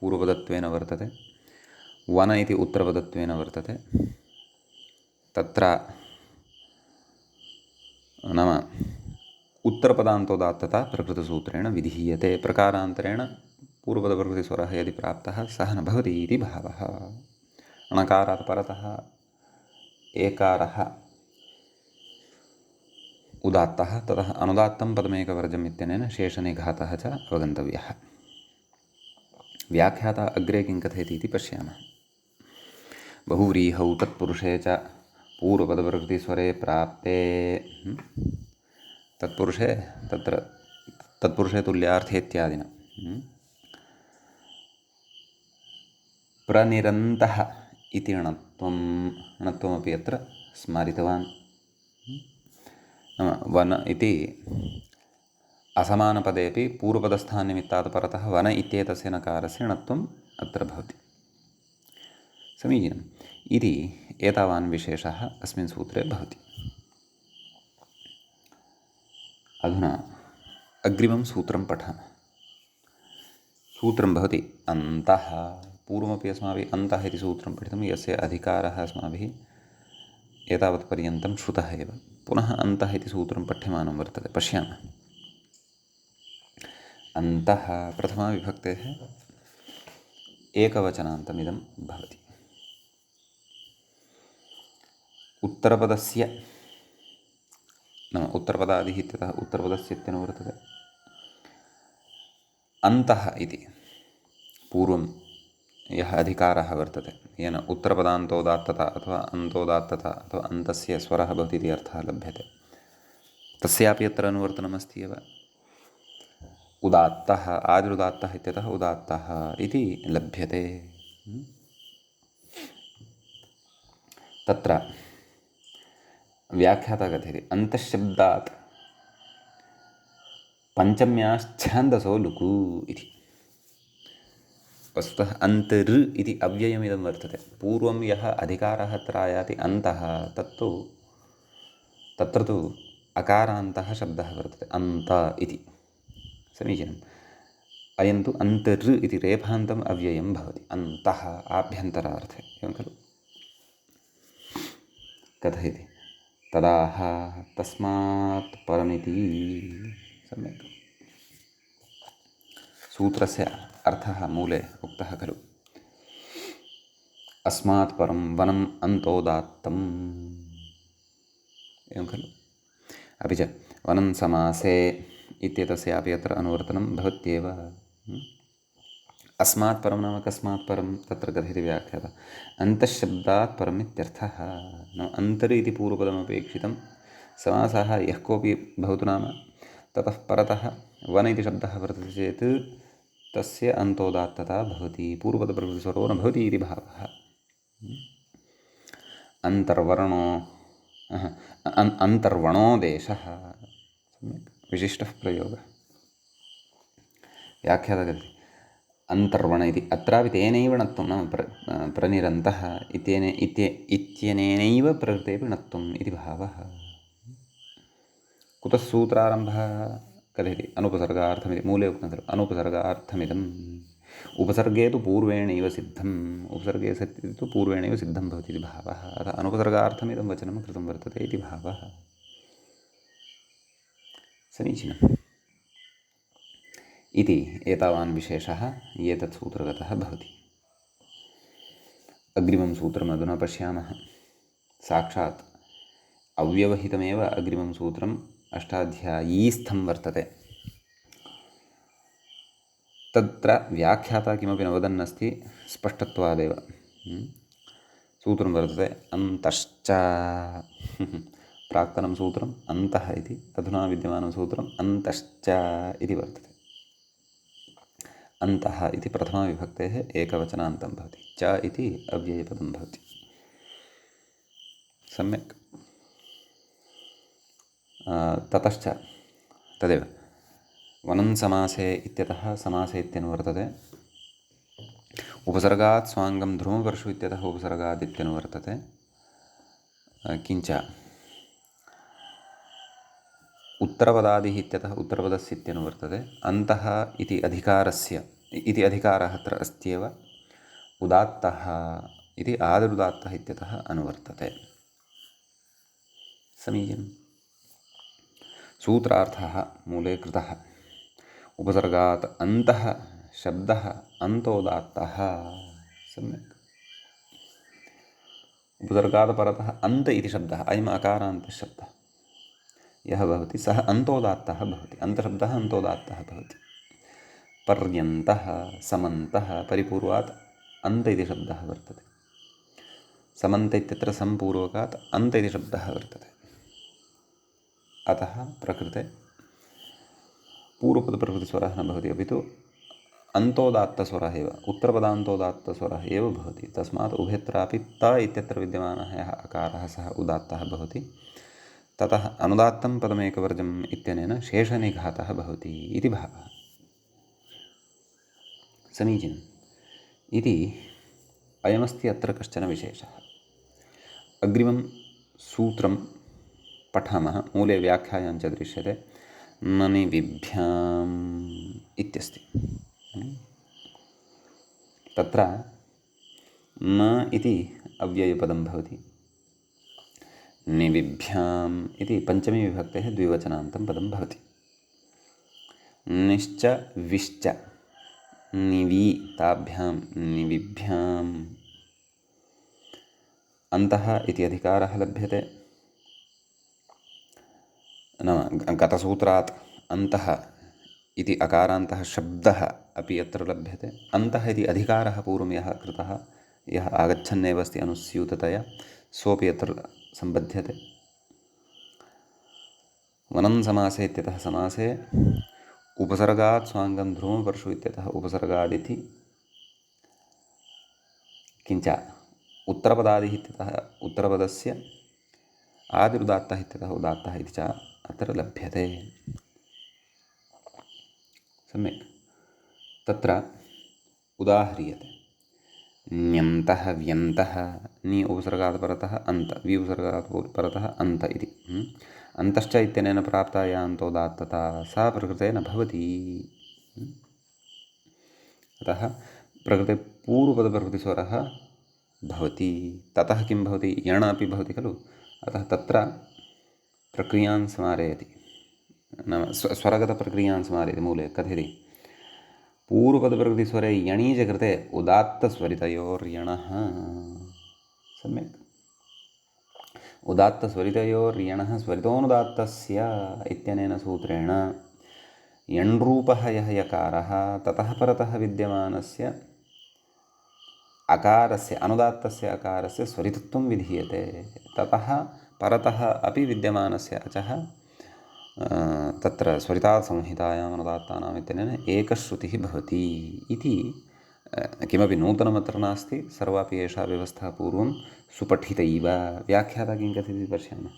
पूर्वपदत्वेन वर्तते, वन इति उत्तरपदत्वेन वर्तते। तत्र नाम उत्तरपदान्तोदात्तता प्रकृतसूत्रेण विधीयते। प्रकारान्तरेण पूर्वपदप्रकृतिस्वरः यदि प्राप्तः सः न भवति इति भावः। णकारात् परतः एकारः उदात्तः ततः अनुदात्तं पदमेकवर्जम् इत्यनेन शेषनिघातः च अवगन्तव्यः। व्याख्याता अग्रे किं कथयति इति पश्यामः। बहुव्रीहौ तत्पुरुषे च पूर्वपदप्रकृतिस्वरे प्राप्ते। तत्पुरुषे तत्र तत्पुरुषे तुल्यार्थे इत्यादिना प्रनिरन्तः इति णत्वमपि अत्र स्मारितवान्। वन इति असमानपदेपि पूर्वपदस्थान्निमित्तात् परतः वन इत्येतस्य नकारस्य णत्वम् अत्र भवति। समीचीनम्। इति एतावान् विशेषः अस्मिन् सूत्रे भवति। अधुना अग्रिमं सूत्रं पठामः। सूत्रं भवति अन्तः। पूर्वमपि अस्माभिः अन्तः इति सूत्रं पठितं, यस्य अधिकारः अस्माभिः एतावत्पर्यन्तं श्रुतः एव। पुनः अन्तः इति सूत्रं पठ्यमानं वर्तते। पश्यामः। अन्तः प्रथमाविभक्तेः एकवचनान्तमिदं भवति। उत्तरपदस्य नाम उत्तरपदादिः इत्यतः उत्तरपदस्य इत्यनुवर्तते। अन्तः इति पूर्वं यः अधिकारः वर्तते, येन उत्तरपदान्तोदात्तता अथवा अन्तोदात्तता अथवा अन्तस्य स्वरः भवति इति अर्थः लभ्यते, तस्यापि अत्र अनुवर्तनमस्ति एव। उदात्तः आदिरुदात्तः इत्यतः उदात्तः इति लभ्यते। तत्र व्याख्याता कथयति अन्तःशब्दात् पञ्चम्याश्छान्दसो लुकु इति। वस्तुतः अन्तर् इति अव्ययमिदं वर्तते। पूर्वं यः अधिकारः अत्र आयाति अन्तः, तत्र तु अकारान्तः शब्दः वर्तते अन्त इति। समीचीनम्। अयं तु अन्तर् इति रेफान्तम् अव्ययं भवति अन्तः आभ्यन्तरार्थे, एवं खलु। कथयति तदाह तस्मात् परमिति। सम्यक्। सूत्रस्य अर्थः मूले उक्तः खलु। अस्मात् परं वनम् अन्तोदात्तम्, एवं खलु। अपि च वनं समासे इत्येतस्यापि अत्र अनुवर्तनं भवत्येव। अस्मात् परं नाम कस्मात् परं तत्र कथयति व्याख्याता अन्तःशब्दात् परम् इत्यर्थः। नाम अन्तर् इति पूर्वपदमपेक्षितं समासः यः कोऽपि भवतु नाम ततः परतः वन इति शब्दः वर्तते चेत् तस्य अन्तोदात्तता भवति, पूर्वपदप्रकृतिस्वरो न भवति इति भावः। अन्तर्वर्णो अन्तर्वणो देशः, सम्यक् विशिष्टः प्रयोगः। व्याख्याता कथयति अन्तर्वण इति अत्रापि तेनैव णत्वं नाम प्रनिरन्तः इत्यनेनैव प्रकृतेपि णत्वम् इति भावः। कुतः सूत्रारम्भः कथयति अनुपसर्गार्थमिति। मूले उक्तं खलु अनुपसर्गार्थमिदम्। उपसर्गे तु पूर्वेणैव सिद्धम्, उपसर्गे सति तु पूर्वेणैव सिद्धं भवति इति भावः। अतः अनुपसर्गार्थमिदं वचनं कृतं वर्तते इति भावः। समीचीनम् इति एतावान् विशेषः एतत् सूत्रगतः भवति। अग्रिमं सूत्रम् अधुना पश्यामः। साक्षात् अव्यवहितमेव अग्रिमं सूत्रम् अष्टाध्यायीस्थं वर्तते। तत्र व्याख्याता किमपि न वदन्नस्ति, स्पष्टत्वादेव सूत्रं वर्तते अन्तश्च। प्राक्तनं सूत्रम् अन्तः इति, अधुना विद्यमानं सूत्रम् अन्तश्च इति वर्तते। अन्तः इति प्रथमाविभक्तेः एकवचनान्तं भवति, च इति अव्ययपदं भवति। सम्यक्। ततश्च तदेव वनं समासे इत्यतः समासे इत्यनुवर्तते। उपसर्गात् स्वाङ्गं ध्रुवपर्षु इत्यतः उपसर्गात् इत्यनुवर्तते। किञ्च उत्तरपदादिः इत्यतः उत्तरपदस्य इत्यनुवर्तते। अन्तः इति अधिकारः अत्र अस्त्येव। उदात्तः इति आदिरुदात्तः इत्यतः अनुवर्तते। समीचीनम्। सूत्रार्थः मूले कृतः। उपसर्गात् अन्तः शब्दः अन्तोदात्तः। सम्यक्। उपसर्गात् परतः अन्त इति शब्दः, अयम् अकारान्तशब्दः यः भवति सः अन्तोदात्तः भवति। अन्तशब्दः अन्तोदात्तः भवति। पर्यन्तः समन्तः परिपूर्वात् अन्त इति शब्दः वर्तते। समन्त इत्यत्र सम्पूर्वकात् अन्त इति शब्दः वर्तते। अतः प्रकृते पूर्वपदप्रकृतिस्वरः न भवति, अपि तु अन्तोदात्तस्वरः एव, उत्तरपदान्तोदात्तस्वरः एव भवति। तस्मात् उभयत्रापि त इत्यत्र विद्यमानः यः अकारः सः उदात्तः भवति। ततः अनुदात्तं पदमेकवर्जम् इत्यनेन शेषनिघातः भवति इति भावः। समीचीनम् इति अयमस्ति अत्र कश्चन विशेषः। अग्रिमं सूत्रं पठामः। मूले व्याख्यायां च दृश्यते न निबिभ्याम् इत्यस्ति। तत्र न इति अव्ययपदं भवति। निबिभ्याम् इति पञ्चमी विभक्तेः द्विवचनान्तं पदं भवति। निश्च विश्च निवि ताभ्यां निबिभ्याम्। अन्तः इति अधिकारः लभ्यते। नाम गतसूत्रात् अन्तः इति अकारान्तः शब्दः अपि अत्र लभ्यते। अन्तः इति अधिकारः पूर्वं यः कृतः, यः आगच्छन्नेव अस्ति अनुस्यूततया, सोऽपि अत्र सम्बध्यते। वनं समासे इत्यतः समासे, उपसर्गात् स्वाङ्गं ध्रुवपर्षु इत्यतः उपसर्गादिति, किञ्च उत्तरपदादिः इत्यतः उत्तरपदस्य आदिरुदात्तः इत्यतः उदात्तः इति च अत्र लभ्यते। सम्यक्। तत्र उदाह्रियते ण्यन्तः व्यन्तः, नि उपसर्गात् परतः अन्त, वि उपसर्गात् परतः अन्त इति। अन्तश्च इत्यनेन प्राप्ता या अन्तोदात्तता सा प्रकृते न भवति। अतः प्रकृते पूर्वपदप्रकृतिस्वरः भवति। ततः किं भवति? यण अपि भवति खलु। अतः तत्र प्रक्रियां स्मारयति, नाम स्वरगतप्रक्रियां स्मारयति। मूले कथयति पूर्वपदप्रकृतिस्वरे यणी च कृते उदात्तस्वरितयोर्यणः। सम्यक्। उदात्तस्वरितयोर्यणः स्वरितोनुदात्तस्य इत्यनेन सूत्रेण यण्रूपः यः यकारः ततः परतः विद्यमानस्य अकारस्य, अनुदात्तस्य अकारस्य स्वरितत्वं विधीयते। ततः परतः अपि विद्यमानस्य अचः तत्र स्वरितासंहितायाम् अनुदात्तानाम् इत्यनेन एकश्रुतिः भवति इति। किमपि नूतनमत्र नास्ति, सर्वापि एषा व्यवस्था पूर्वं सुपठितैव। व्याख्याता किं कथयति पश्यामः।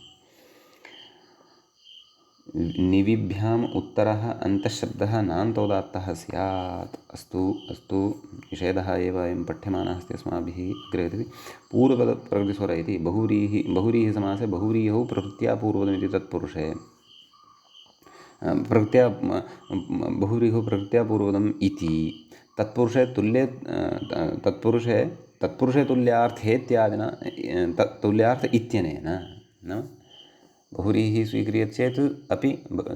निविभ्याम् उत्तरः अन्तःशब्दः नान्तोदात्तः स्यात्। अस्तु अस्तु, निषेधः एव अयं पठ्यमानः अस्ति अस्माभिः अग्रे। पूर्वपदप्रकृतिस्वर इति बहुव्रीहिसमासे बहुव्रीहौ प्रकृत्या पूर्वपदमिति तत्पुरुषे प्रकृत्या बहुव्रीहौ प्रकृत्या पूर्वपदम् इति तत्पुरुषे तुल्ये तत्पुरुषे तुल्यार्थेत्यादिना तुल्यार्थ इत्यनेन न बहुव्रीहिः स्वीक्रियते चेत् अपि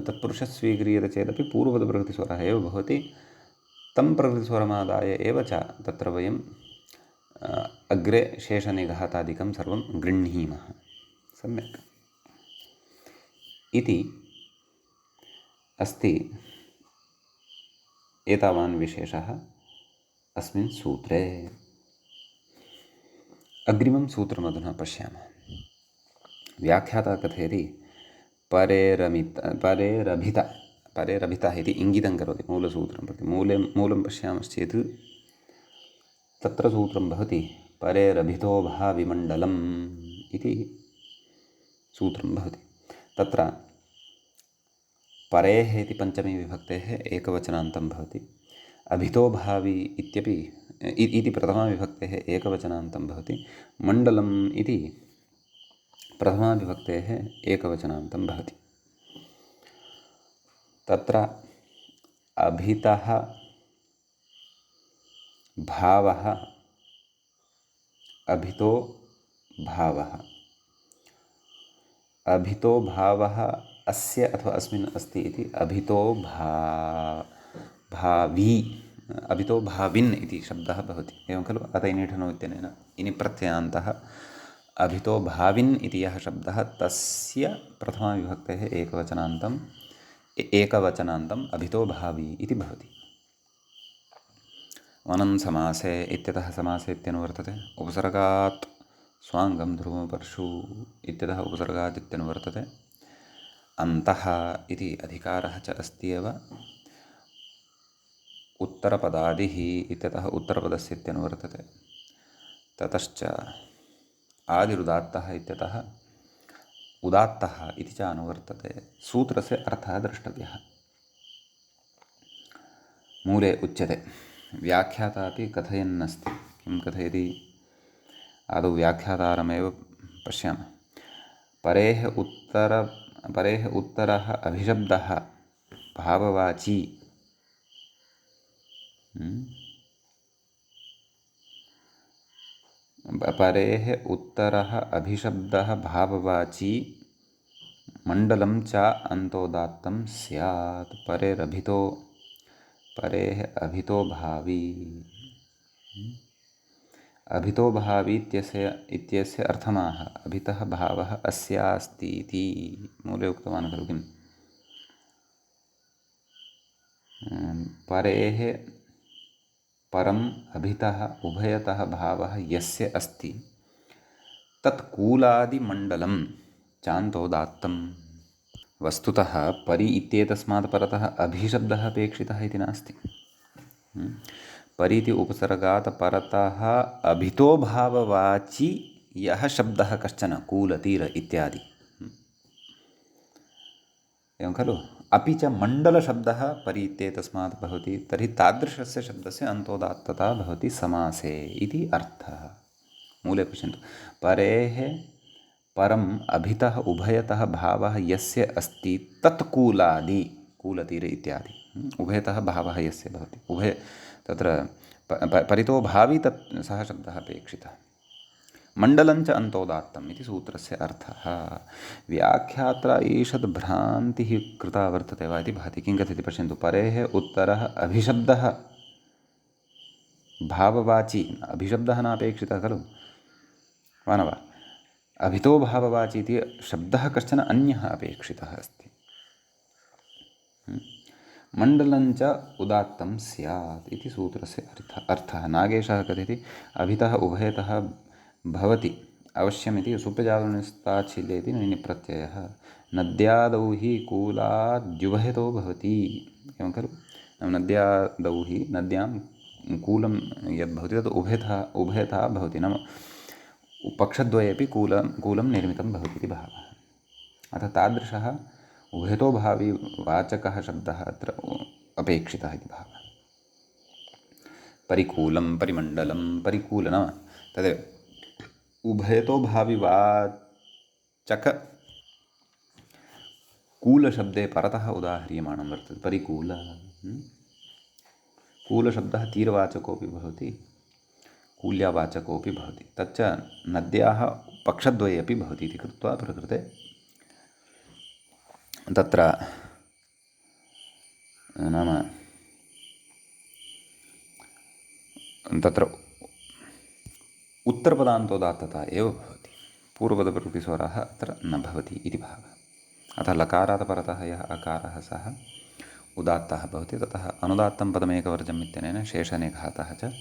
तत्पुरुषः स्वीक्रियते चेदपि पूर्वपदप्रकृतिस्वरः एव भवति। तं प्रकृतिस्वरमादाय एव च तत्र वयं अग्रे शेषनिघातादिकं सर्वं गृह्णीमः। सम्यक् इति अस्ति एतावान् विशेषः अस्मिन् सूत्रे। अग्रिमं सूत्रमधुना पश्यामः। व्याख्याता कथयति परेरभितः इति इङ्गितं करोति मूलसूत्रं प्रति। मूलं पश्यामश्चेत् तत्र सूत्रं भवति परेरभितोभाविमण्डलम् इति सूत्रं भवति। तत्र परेः इति पञ्चमी विभक्तेः एकवचनान्तं भवति। अभितोभावि इति प्रथमाविभक्तेः एकवचनान्तं भवति। मण्डलम् इति प्रथमाविभक्तेः एकवचनान्तं भवति। तत्र अभितः भावः, अभितो भावः, अभितो भावः अस्य अथवा अस्मिन् अस्ति इति अभितो भावी, अभितो भाविन् इति शब्दः भवति। एवं खलु। अत इनिठनो इत्यनेन इनि प्रत्ययान्तः अभितो भाविन् इति यः शब्दः तस्य प्रथमाविभक्तेः एकवचनान्तम् अभितो भावी इति भवति। वनं समासे इत्यतः समासे इत्यनुवर्तते। उपसर्गात् स्वाङ्गं ध्रुवपरशु इत्यतः उपसर्गात् इत्यनुवर्तते। अन्तः इति अधिकारः च अस्ति एव। उत्तरपदादिः इत्यतः उत्तरपदस्य इत्यनुवर्तते। ततश्च आदिरुदात्तः इत्यतः उदात्तः इति च अनुवर्तते। सूत्रस्य अर्थः द्रष्टव्यः। मूले उच्यते, व्याख्याता अपि कथयन्नस्ति। किं कथयति? आदौ व्याख्यातारमेव पश्यामः। परेः उत्तरः अभिशब्दः भाववाची परेः उत्तरः अभिशब्दः भाववाची मण्डलं च अन्तोदात्तं स्यात्। परेः अभितो भावी। अभितो भावी इत्यस्य अर्थमाह अभितः भावः अस्यास्ति इति। मूले उक्तवान् खलु किम्? परेः परम् अभितः उभयतः भावः यस्य अस्ति तत् कूलादिमण्डलं चान्तोदात्तं। वस्तुतः परि इत्येतस्मात् परतः अभिशब्दः अपेक्षितः इति नास्ति। परीति उपसर्गात् परतः अभितो भाववाची यः शब्दः कश्चन कूलतीर इत्यादि। एवं खलु। अपि च मण्डलशब्दः परि इत्येतस्मात् भवति, तर्हि तादृशस्य शब्दस्य अन्तोदात्तता भवति समासे इति अर्थः। मूले पश्यन्तु, परेः परम् अभितः उभयतः भावः यस्य अस्ति तत् कूलादि, कूलतीर इत्यादि। उभयतः भावः यस्य भवति, तत्र परितो भावी तत् सः शब्दः अपेक्षितः। मण्डलञ्च अन्तोदात्तम् इति सूत्रस्य अर्थः। व्याख्यात्रा ईषद् भ्रान्तिः कृता वर्तते वा इति भाति। किं कथयति पश्यन्तु, परेः उत्तरः अभिशब्दः भाववाची, अभिशब्दः नापेक्षितः खलु, वा न वा? अभितो भाववाची इति शब्दः कश्चन अन्यः अपेक्षितः अस्ति। मण्डलञ्च उदात्तं स्यात् इति सूत्रस्य अर्थः। नागेशः कथयति, अभितः उभयतः भवति अवश्यमिति सुप्यजागरणस्थाच्छील्ये इति निप्रत्ययः। नद्यादौ हि कूलाद्युभयतो भवति। एवं खलु। नद्यादौ हि नद्यां कूलं यद्भवति तद् उभयतः भवति, नाम पक्षद्वयेपि कूलं निर्मितं भवति इति भावः। अतः तादृशः उभयतो भावी वाचकः शब्दः अत्र अपेक्षितः इति भावः। परिकूलं, परिमण्डलं, परिकूल नाम तदेव उभयतो भावी वाचक कूलशब्दे परतः उदाह्रियमाणं वर्तते। परिकूल, कूलशब्दः तीरवाचकोऽपि भवति, कूल्यावाचकोऽपि भवति। तच्च नद्याः पक्षद्वये अपि भवति इति कृत्वा प्रकृते तत्र नाम तत्र उत्तरपदान्तोदात्तता एव भवति, पूर्वपदप्रकृतिस्वरः अत्र न भवति इति भावः। अतः लकारात् परतः यः अकारः सः उदात्तः भवति, ततः अनुदात्तं पदमेकवर्जम् इत्यनेन शेषनिघातः च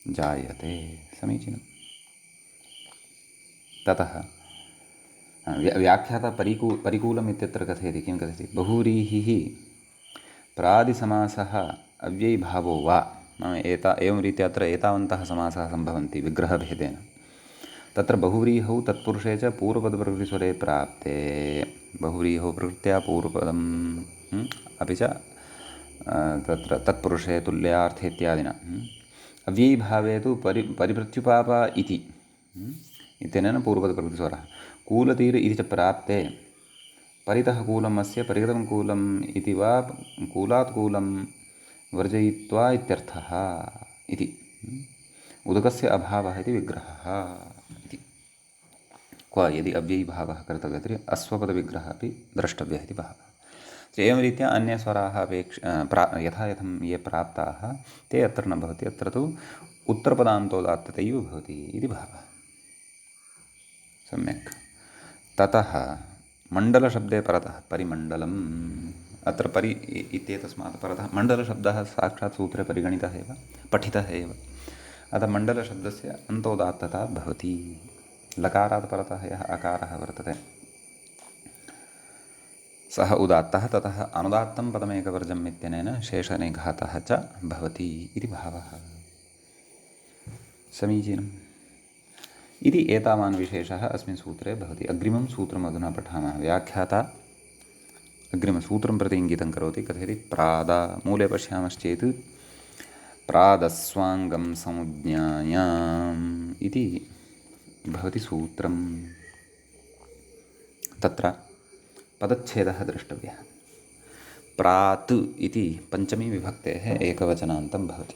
जायते। समीचीनं। ततः व्याख्याता परिकूलम् इत्यत्र कथयति। किं कथयति? बहुव्रीहिः प्रादिसमासः अव्ययीभावो वा, नाम एवं रीत्या अत्र एतावन्तः समासाः सम्भवन्ति विग्रहभेदेन। तत्र बहुव्रीहौ तत्पुरुषे च पूर्वपदप्रकृतिस्वरे प्राप्ते, बहुव्रीहौ प्रकृत्या पूर्वपदम् अपि च तत्र तत्पुरुषे तुल्यार्थे इत्यादिना अव्ययीभावे तु परिप्रत्युपाप इति इत्यनेन पूर्वपदप्रकृतिस्वरः। कूलतीर इति च प्राप्ते परितः कूलम् अस्य परिगतं कूलम् इति वा कूलात् कूलं वर्जयित्वा इत्यर्थः इति। उदकस्य अभावः इति विग्रहः इति। क्व यदि अव्ययीभावः कर्तव्यः तर्हि अस्वपदविग्रहः अपि द्रष्टव्यः इति भावः। एवं रीत्या अन्यस्वराः यथा यथं ये प्राप्ताः ते अत्र न भवति, अत्र तु उत्तरपदान्तोदात्ततैव भवति इति भावः। सम्यक्। ततः मण्डलशब्दे परतः परिमण्डलम्, अत्र परि इत्येतस्मात् परतः मण्डलशब्दः साक्षात् सूत्रे परिगणितः एव, पठितः एव। अतः मण्डलशब्दस्य अन्तोदात्तता भवति। लकारात् परतः यः अकारः वर्तते सः उदात्तः, ततः अनुदात्तं पदमेकवर्जम् इत्यनेन शेषनिघातः च भवति इति भावः। समीचीनम्। इति एतावान् विशेषः अस्मिन् सूत्रे भवति। अग्रिमं सूत्रम् अधुना पठामः। व्याख्याता अग्रिमसूत्रं प्रति इङ्गितं करोति। कथयति प्रादा, मूले पश्यामश्चेत् प्रादस्वाङ्गं संज्ञायाम् इति भवति सूत्रं। तत्र पदच्छेदः द्रष्टव्यः। प्रात् इति पञ्चमी विभक्तेः एकवचनान्तं भवति।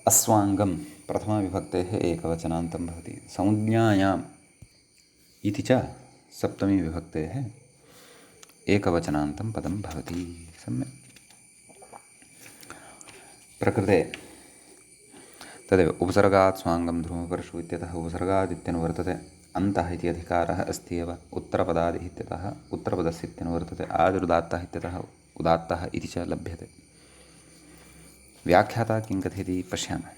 अस्वाङ्गं प्रथमाविभक्तेः एकवचनान्तं भवति। संज्ञायाम् इति च सप्तमी विभक्तेः एकवचनान्तं पदं भवति। सम्यक्। प्रकृते तदेव उपसर्गात् स्वाङ्गं ध्रुवपर्शु इत्यतः उपसर्गादित्यनुवर्तते। अन्तः इति अधिकारः अस्ति एव। उत्तरपदादिः इत्यतः उत्तरपदस्य इत्यनुवर्तते। आदिरुदात्तः इत्यतः उदात्तः इति च लभ्यते। व्याख्याता किं कथयति पश्यामः।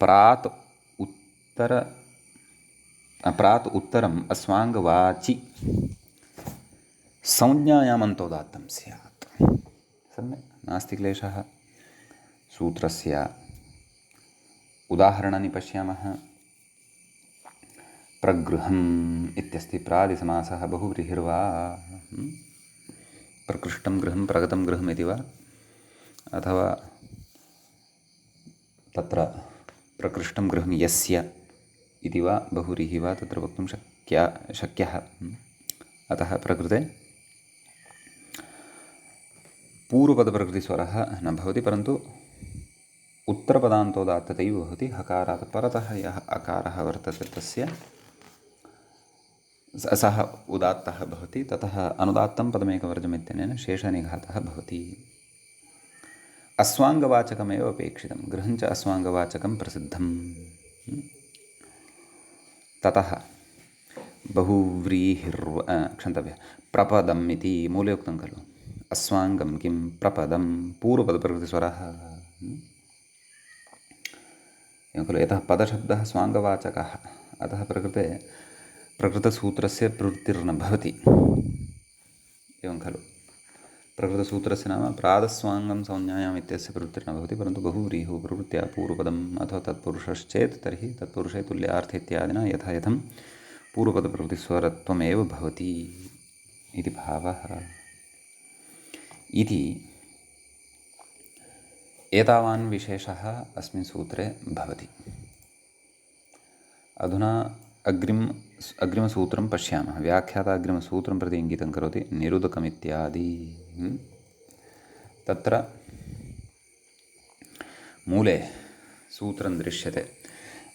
प्रात् उत्तरम् अस्वाङ्गवाचि संज्ञायाम् अन्तोदात्तं स्यात्। सम्यक्, नास्ति क्लेशः। सूत्रस्य उदाहरणानि पश्यामः। प्रगृहम् इत्यस्ति प्रादिसमासः बहुव्रीहिर्वा। प्रकृष्टं गृहं प्रगतं गृहम् इति वा, अथवा तत्र प्रकृष्टं गृहं यस्य इति वा बहुव्रीहिः वा तत्र वक्तुं शक्यः। अतः प्रकृते पूर्वपदप्रकृतिस्वरः न भवति, परन्तु उत्तरपदान्तोदात्ततैव भवति। हकारात् परतः यः अकारः वर्तते तस्य सः उदात्तः भवति। ततः अनुदात्तं पदमेकवर्जमित्यनेन शेषनिघातः भवति। अस्वाङ्गवाचकमेव अपेक्षितं। गृहञ्च अस्वाङ्गवाचकं प्रसिद्धं। ततः क्षन्तव्यः प्रपदम् इति मूले उक्तं खलु। अस्वाङ्गं किं प्रपदं पूर्वपदप्रकृतिस्वरः एवं खलु। यतः पदशब्दः स्वाङ्गवाचकः, अतः प्रकृतसूत्रस्य प्रवृत्तिर्न भवति। एवं खलु। प्रकृतसूत्रस्य नाम प्रादस्वाङ्गं संज्ञायाम् इत्यस्य प्रवृत्तिर्न भवति, परन्तु बहुव्रीहिः प्रवृत्त्या पूर्वपदम् अथवा तत्पुरुषश्चेत् तर्हि तत्पुरुषे तुल्यार्थ इत्यादिना यथा यथं पूर्वपदप्रकृतिस्वरत्वमेव भवति इति भावः। इति एतावान् विशेषः अस्मिन् सूत्रे भवति। अधुना अग्रिमसूत्रं पश्यामः। व्याख्याता अग्रिमसूत्रं प्रति इङ्गितं करोति, निरुदकमित्यादि। तत्र मूले सूत्रं दृश्यते,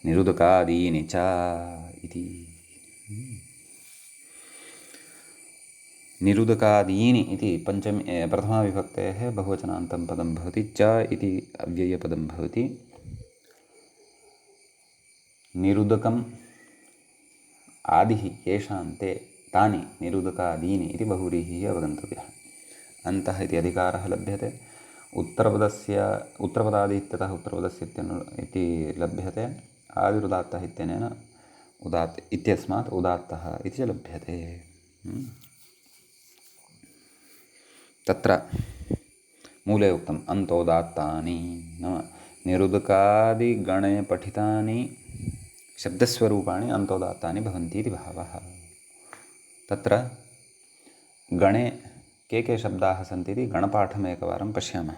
निरुदकादीनि च इति। निरुदकादीनि इति प्रथमाविभक्तेः बहुवचनान्तं पदं भवति। च इति अव्ययपदं भवति। निरुदकम् आदिः येषां ते तानि निरुदकादीनि इति बहुव्रीहिः अवगन्तव्यः। अन्तः इति अधिकारः लभ्यते। उत्तरपदादि इत्यतः उत्तरपदस्य इति लभ्यते। आदिरुदात्तः इत्यनेन इत्यस्मात् उदात्तः इति च लभ्यते। तत्र मूले उक्तम् अन्तोदात्तानि नाम निरुदकादिगणे पठितानि शब्दस्वरूपाणि अन्तोदात्तानि भवन्ति इति भावः। तत्र गणे के शब्दाः सन्ति इति गणपाठमेकवारं पश्यामः।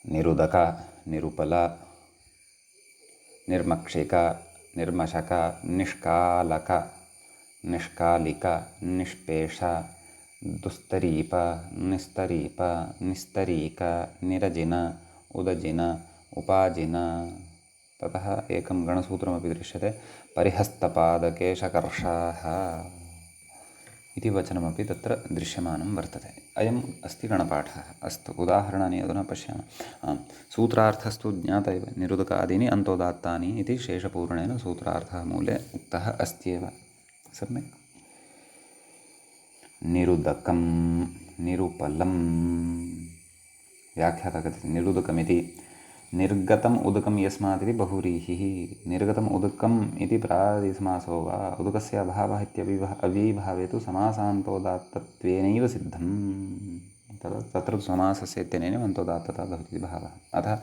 निरुदक, निरुपल, निर्मक्षिक, निर्मशक, निष्कालक, निष्कालिक, निष्पेष, दुस्तरीप, निस्तरीप, निस्तरीक, निरजिन, उदजिन, उपाजिन। ततः एकं गणसूत्रमपि दृश्यते, परिहस्तपादकेशकर्षाः इति वचनमपि तत्र दृश्यमानं वर्तते। अयम् अस्ति गणपाठः। अस्तु, उदाहरणानि अधुना पश्यामः। सूत्रार्थस्तु ज्ञात एव, निरुदकादीनि अन्तोदात्तानि इति शेषपूर्णेन सूत्रार्थः मूले उक्तः अस्त्येव। सम्यक्। निरुदकं, निरुपलं व्याख्याता कथयति। निरुदकमिति निर्गतम् उदकं यस्मादिति बहुव्रीहिः। निर्गतम् उदकम् इति प्रादिसमासो वा उदकस्य अभावः अव्ययीभावे तु समासान्तोदात्तत्वेनैव सिद्धम्। तत्र समासस्य इत्यनेन अन्तोदात्तता भवति इति भावः। अतः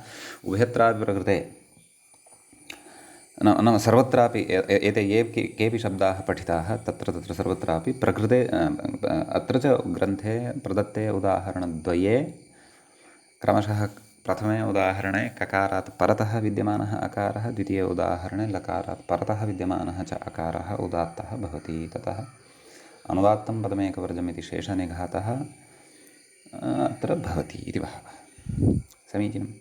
उभयत्रापि प्रकृते नाम सर्वत्रापि एते ये केऽपि शब्दाः पठिताः तत्र सर्वत्रापि प्रकृते अत्र च ग्रन्थे प्रदत्ते उदाहरणद्वये क्रमशः प्रथमे उदाहरणे ककारात् परतः विद्यमानः अकारः, द्वितीये उदाहरणे लकारात् परतः विद्यमानः च अकारः उदात्तः भवति। ततः अनुदात्तं पदमेकवर्जमिति शेषनिघातः अत्र भवति इति भावः। समीचीनम्।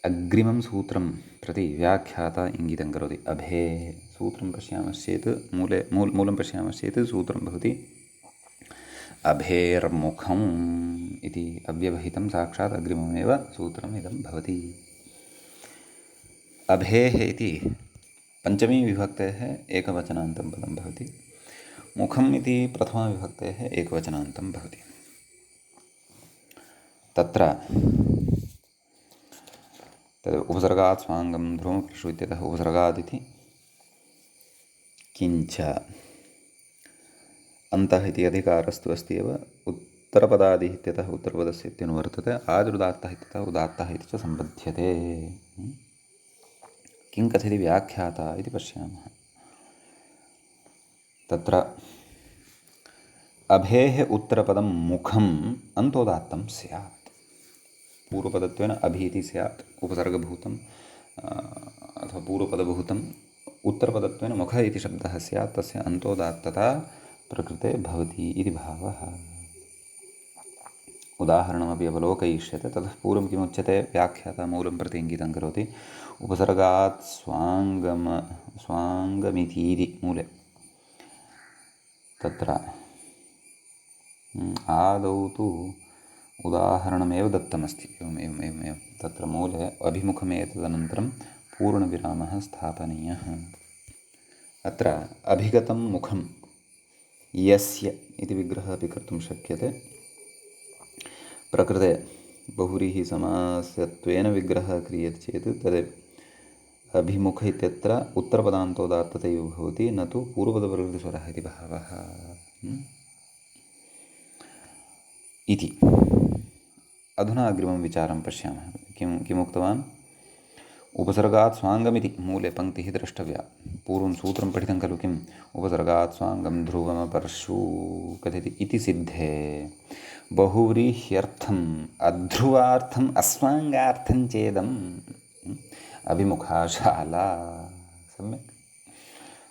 अग्रिमं सूत्रं प्रति व्याख्याता इङ्गितं करोति। अभे सूत्रं पश्यामश्चेत् मूलं पश्यामश्चेत् सूत्रं भवति अभेर्मुखम् इति अव्यवहितं साक्षात् अग्रिममेव सूत्रम् इदं भवति। अभेः इति पञ्चमी विभक्तेः एकवचनान्तं पदं भवति। मुखम् इति प्रथमाविभक्तेः एकवचनान्तं भवति। तत्र तद् उपसर्गात् स्वाङ्गं ध्रुवमकृषु इत्यतः उपसर्गादिति किञ्च अन्तः इति अधिकारस्तु अस्ति एव। उत्तरपदादिः इत्यतः उत्तरपदस्य इत्यनुवर्तते आदिरुदात्तः इत्यतः उदात्तः इति च सम्बध्यते। किं कथयति व्याख्याता इति पश्यामः। तत्र अभेः उत्तरपदं मुखम् अन्तोदात्तं स्यात्। पूर्वपदत्वेन अभीति स्यात् उपसर्गभूतम् अथवा पूर्वपदभूतम्, उत्तरपदत्वेन मुख इति शब्दः स्यात्, तस्य अन्तोदात्तता प्रकृते भवति इति भावः। उदाहरणमपि अवलोकयिष्यते। ततः पूर्वं किमुच्यते, व्याख्याता मूलं प्रति इङ्गितं करोति, उपसर्गात् स्वाङ्गमितीति मूले। तत्र आदौ तु उदाहरणमेव दत्तमस्ति, एवमेवमेवमेवं तत्र मूले अभिमुखमेतदनन्तरं पूर्णविरामः स्थापनीयः। अत्र अभिगतं मुखं यस्य इति विग्रहः अपि कर्तुं शक्यते। प्रकृते बहुव्रीहिसमासत्वेन विग्रहः क्रियते चेत् तदेव अभिमुख इत्यत्र उत्तरपदान्तोदात्ततैव भवति, न तु पूर्वपदप्रकृतिस्वरः इति भावः इति। अधुना अग्रिमं विचारं पश्यामः। किमुक्तवान्? उपसर्गात् स्वाङ्गमिति मूले पङ्क्तिः द्रष्टव्या। पूर्वं सूत्रं पठितं खलु, किम्? उपसर्गात् स्वाङ्गं ध्रुवमपर्शु कथयति इति सिद्धे बहुव्रीह्यर्थम् अध्रुवार्थम् अस्वाङ्गार्थं चेदम् अभिमुखाशाला। सम्यक्।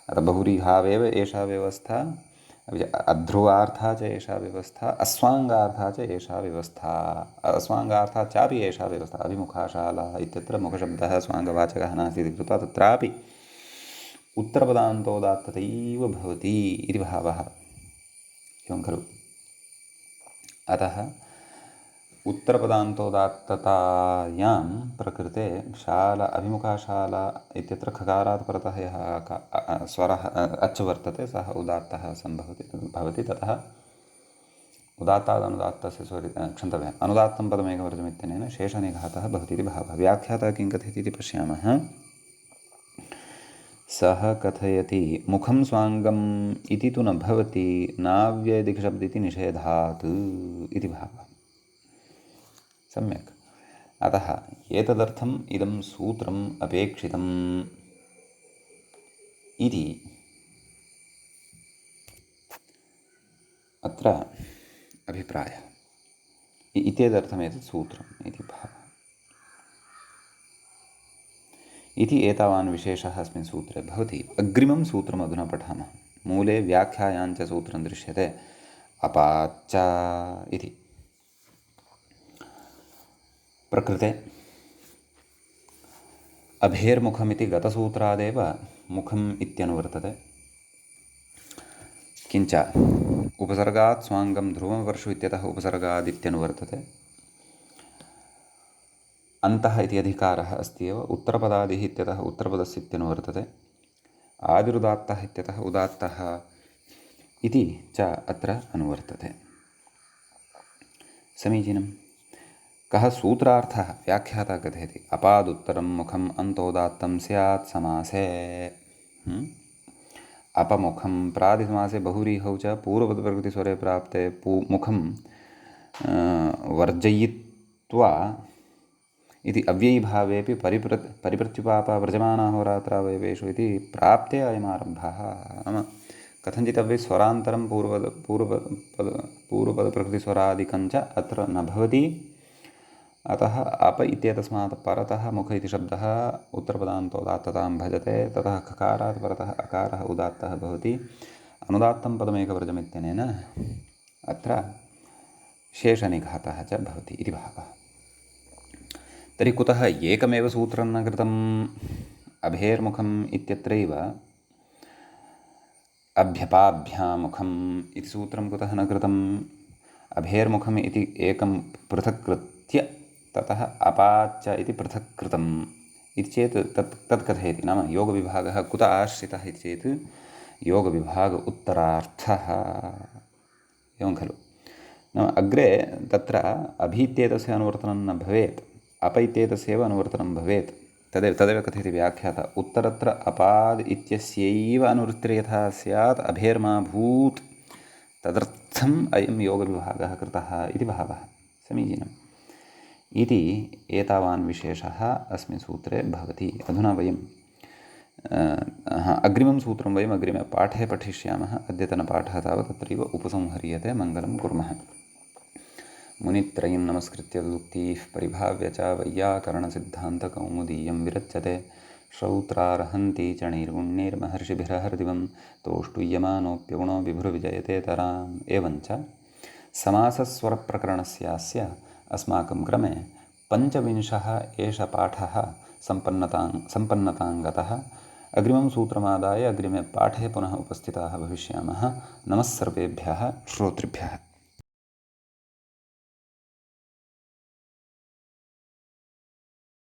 अतः बहुव्रीहावेव एषा व्यवस्था, अध्रुवार्था च एषा व्यवस्था, अस्वाङ्गार्था च एषा व्यवस्था, अस्वाङ्गार्था चापि एषा व्यवस्था। अभिमुखाशाला इत्यत्र मुखशब्दः स्वाङ्गवाचकः नास्ति इति कृत्वा तत्रापि उत्तरपदान्तोदात्ततैव भवति इति भावः, एवं खलु? अतः उत्तरपदान्तोदात्ततायां प्रकृते शाला, अभिमुखाशाला इत्यत्र खकारात् परतः यः स्वरः अच् वर्तते सः उदात्तः भवति। ततः उदात्तादनुदात्तस्य क्षन्तव्यम् अनुदात्तं पदमेकवर्जमित्यनेन शेषनिघातः भवति इति भावः। व्याख्याता किं कथयति इति पश्यामः। सः कथयति मुखं स्वाङ्गम् इति तु न भवति, नाव्ययदिक्शब्द इति निषेधात् इति भावः। सम्यक्। अतः एतदर्थम् इदं सूत्रम् अपेक्षितम् इति अत्र अभिप्रायः। इत्येतदर्थमेतत् सूत्रम् इति भावः। इति एतावान् विशेषः अस्मिन् सूत्रे भवति। अग्रिमं सूत्रम् अधुना पठामः। मूले व्याख्यायाञ्च सूत्रं दृश्यते, अपाच्च इति। प्रकृते अभेर्मुखमिति गतसूत्रादेव मुखम् इत्यनुवर्तते। किञ्च उपसर्गात् स्वाङ्गं ध्रुवमपर्शु इत्यतः उपसर्गादित्यनुवर्तते। अन्तः इति अधिकारः अस्ति एव। उत्तरपदादिः इत्यतः उत्तरपदस्य इत्यनुवर्तते। आदिरुदात्तः इत्यतः उदात्तः इति च अत्र अनुवर्तते। समीचीनं। कः सूत्रार्थः? व्याख्याता कथयति, अपादुत्तरं मुखम् अन्तोदात्तं स्यात् समासे। अपमुखं प्रादिसमासे बहुव्रीहौ च पूर्वपदप्रकृतिस्वरे प्राप्ते मुखं वर्जयित्वा इति अव्ययीभावेऽपि परिप्रत्युपापा व्रजमाना होरात्रावयवेषु इति प्राप्ते अयमारम्भः। नाम कथञ्चित् स्वरान्तरं पूर्वपदप्रकृतिस्वरादिकञ्च अत्र न भवति। अतः अप इत्येतस्मात् परतः मुख इति शब्दः उत्तरपदान्तोदात्ततां भजते। ततः खकारात् परतः अकारः उदात्तः भवति। अनुदात्तं पदमेकवर्जमित्यनेन अत्र शेषनिघातः च भवति इति भावः। तर्हि कुतः एकमेव सूत्रं न कृतम्? अभेर्मुखम् इत्यत्रैव अभ्यपाभ्यामुखम् इति सूत्रं कुतः न कृतम्? अभेर्मुखम् इति एकं पृथक् कृत्य ततः अपाच्च इति पृथक् कृतम् इति चेत् तत् कथयति। नाम योगविभागः कुत आश्रितः इति चेत् योगविभाग उत्तरार्थः, एवं खलु? नाम अग्रे तत्र अभीत्येतस्य अनुवर्तनं न भवेत्, अप इत्येतस्यैव अनुवर्तनं भवेत्। तदेव कथयति व्याख्याता। उत्तरत्र अपाद् इत्यस्यैव अनुवृत्तिर्यथा स्यात् अभेर्मा भूत् तदर्थम् अयं योगविभागः कृतः इति भावः। समीचीनम् इति एतावान् विशेषः अस्मिन् सूत्रे भवति। अधुना वयं अग्रिमं सूत्रं वयम् अग्रिमे पाठे पठिष्यामः। अद्यतनपाठः तावत् तत्रैव उपसंह्रियते। मङ्गलं कुर्मः। मुनित्रयं नमस्कृत्य तदुक्तिः परिभाव्य च वैयाकरणसिद्धान्तकौमुदीयं विरच्यते। श्रौत्रार्हन्ति च नैर्गुण्यैर्महर्षिभिरहर्दिवं तोष्टुय्यमानोऽप्यगुणो विभुर्विजयतेतराम्। एवञ्च समासस्वरप्रकरणस्यास्य अस्माकं क्रमे पञ्चविंशः एष पाठः सम्पन्नताङ्गतः। अग्रिमं सूत्रमादाय अग्रिमे पाठे पुनः उपस्थिताः भविष्यामः। नमः सर्वेभ्यः श्रोतृभ्यः।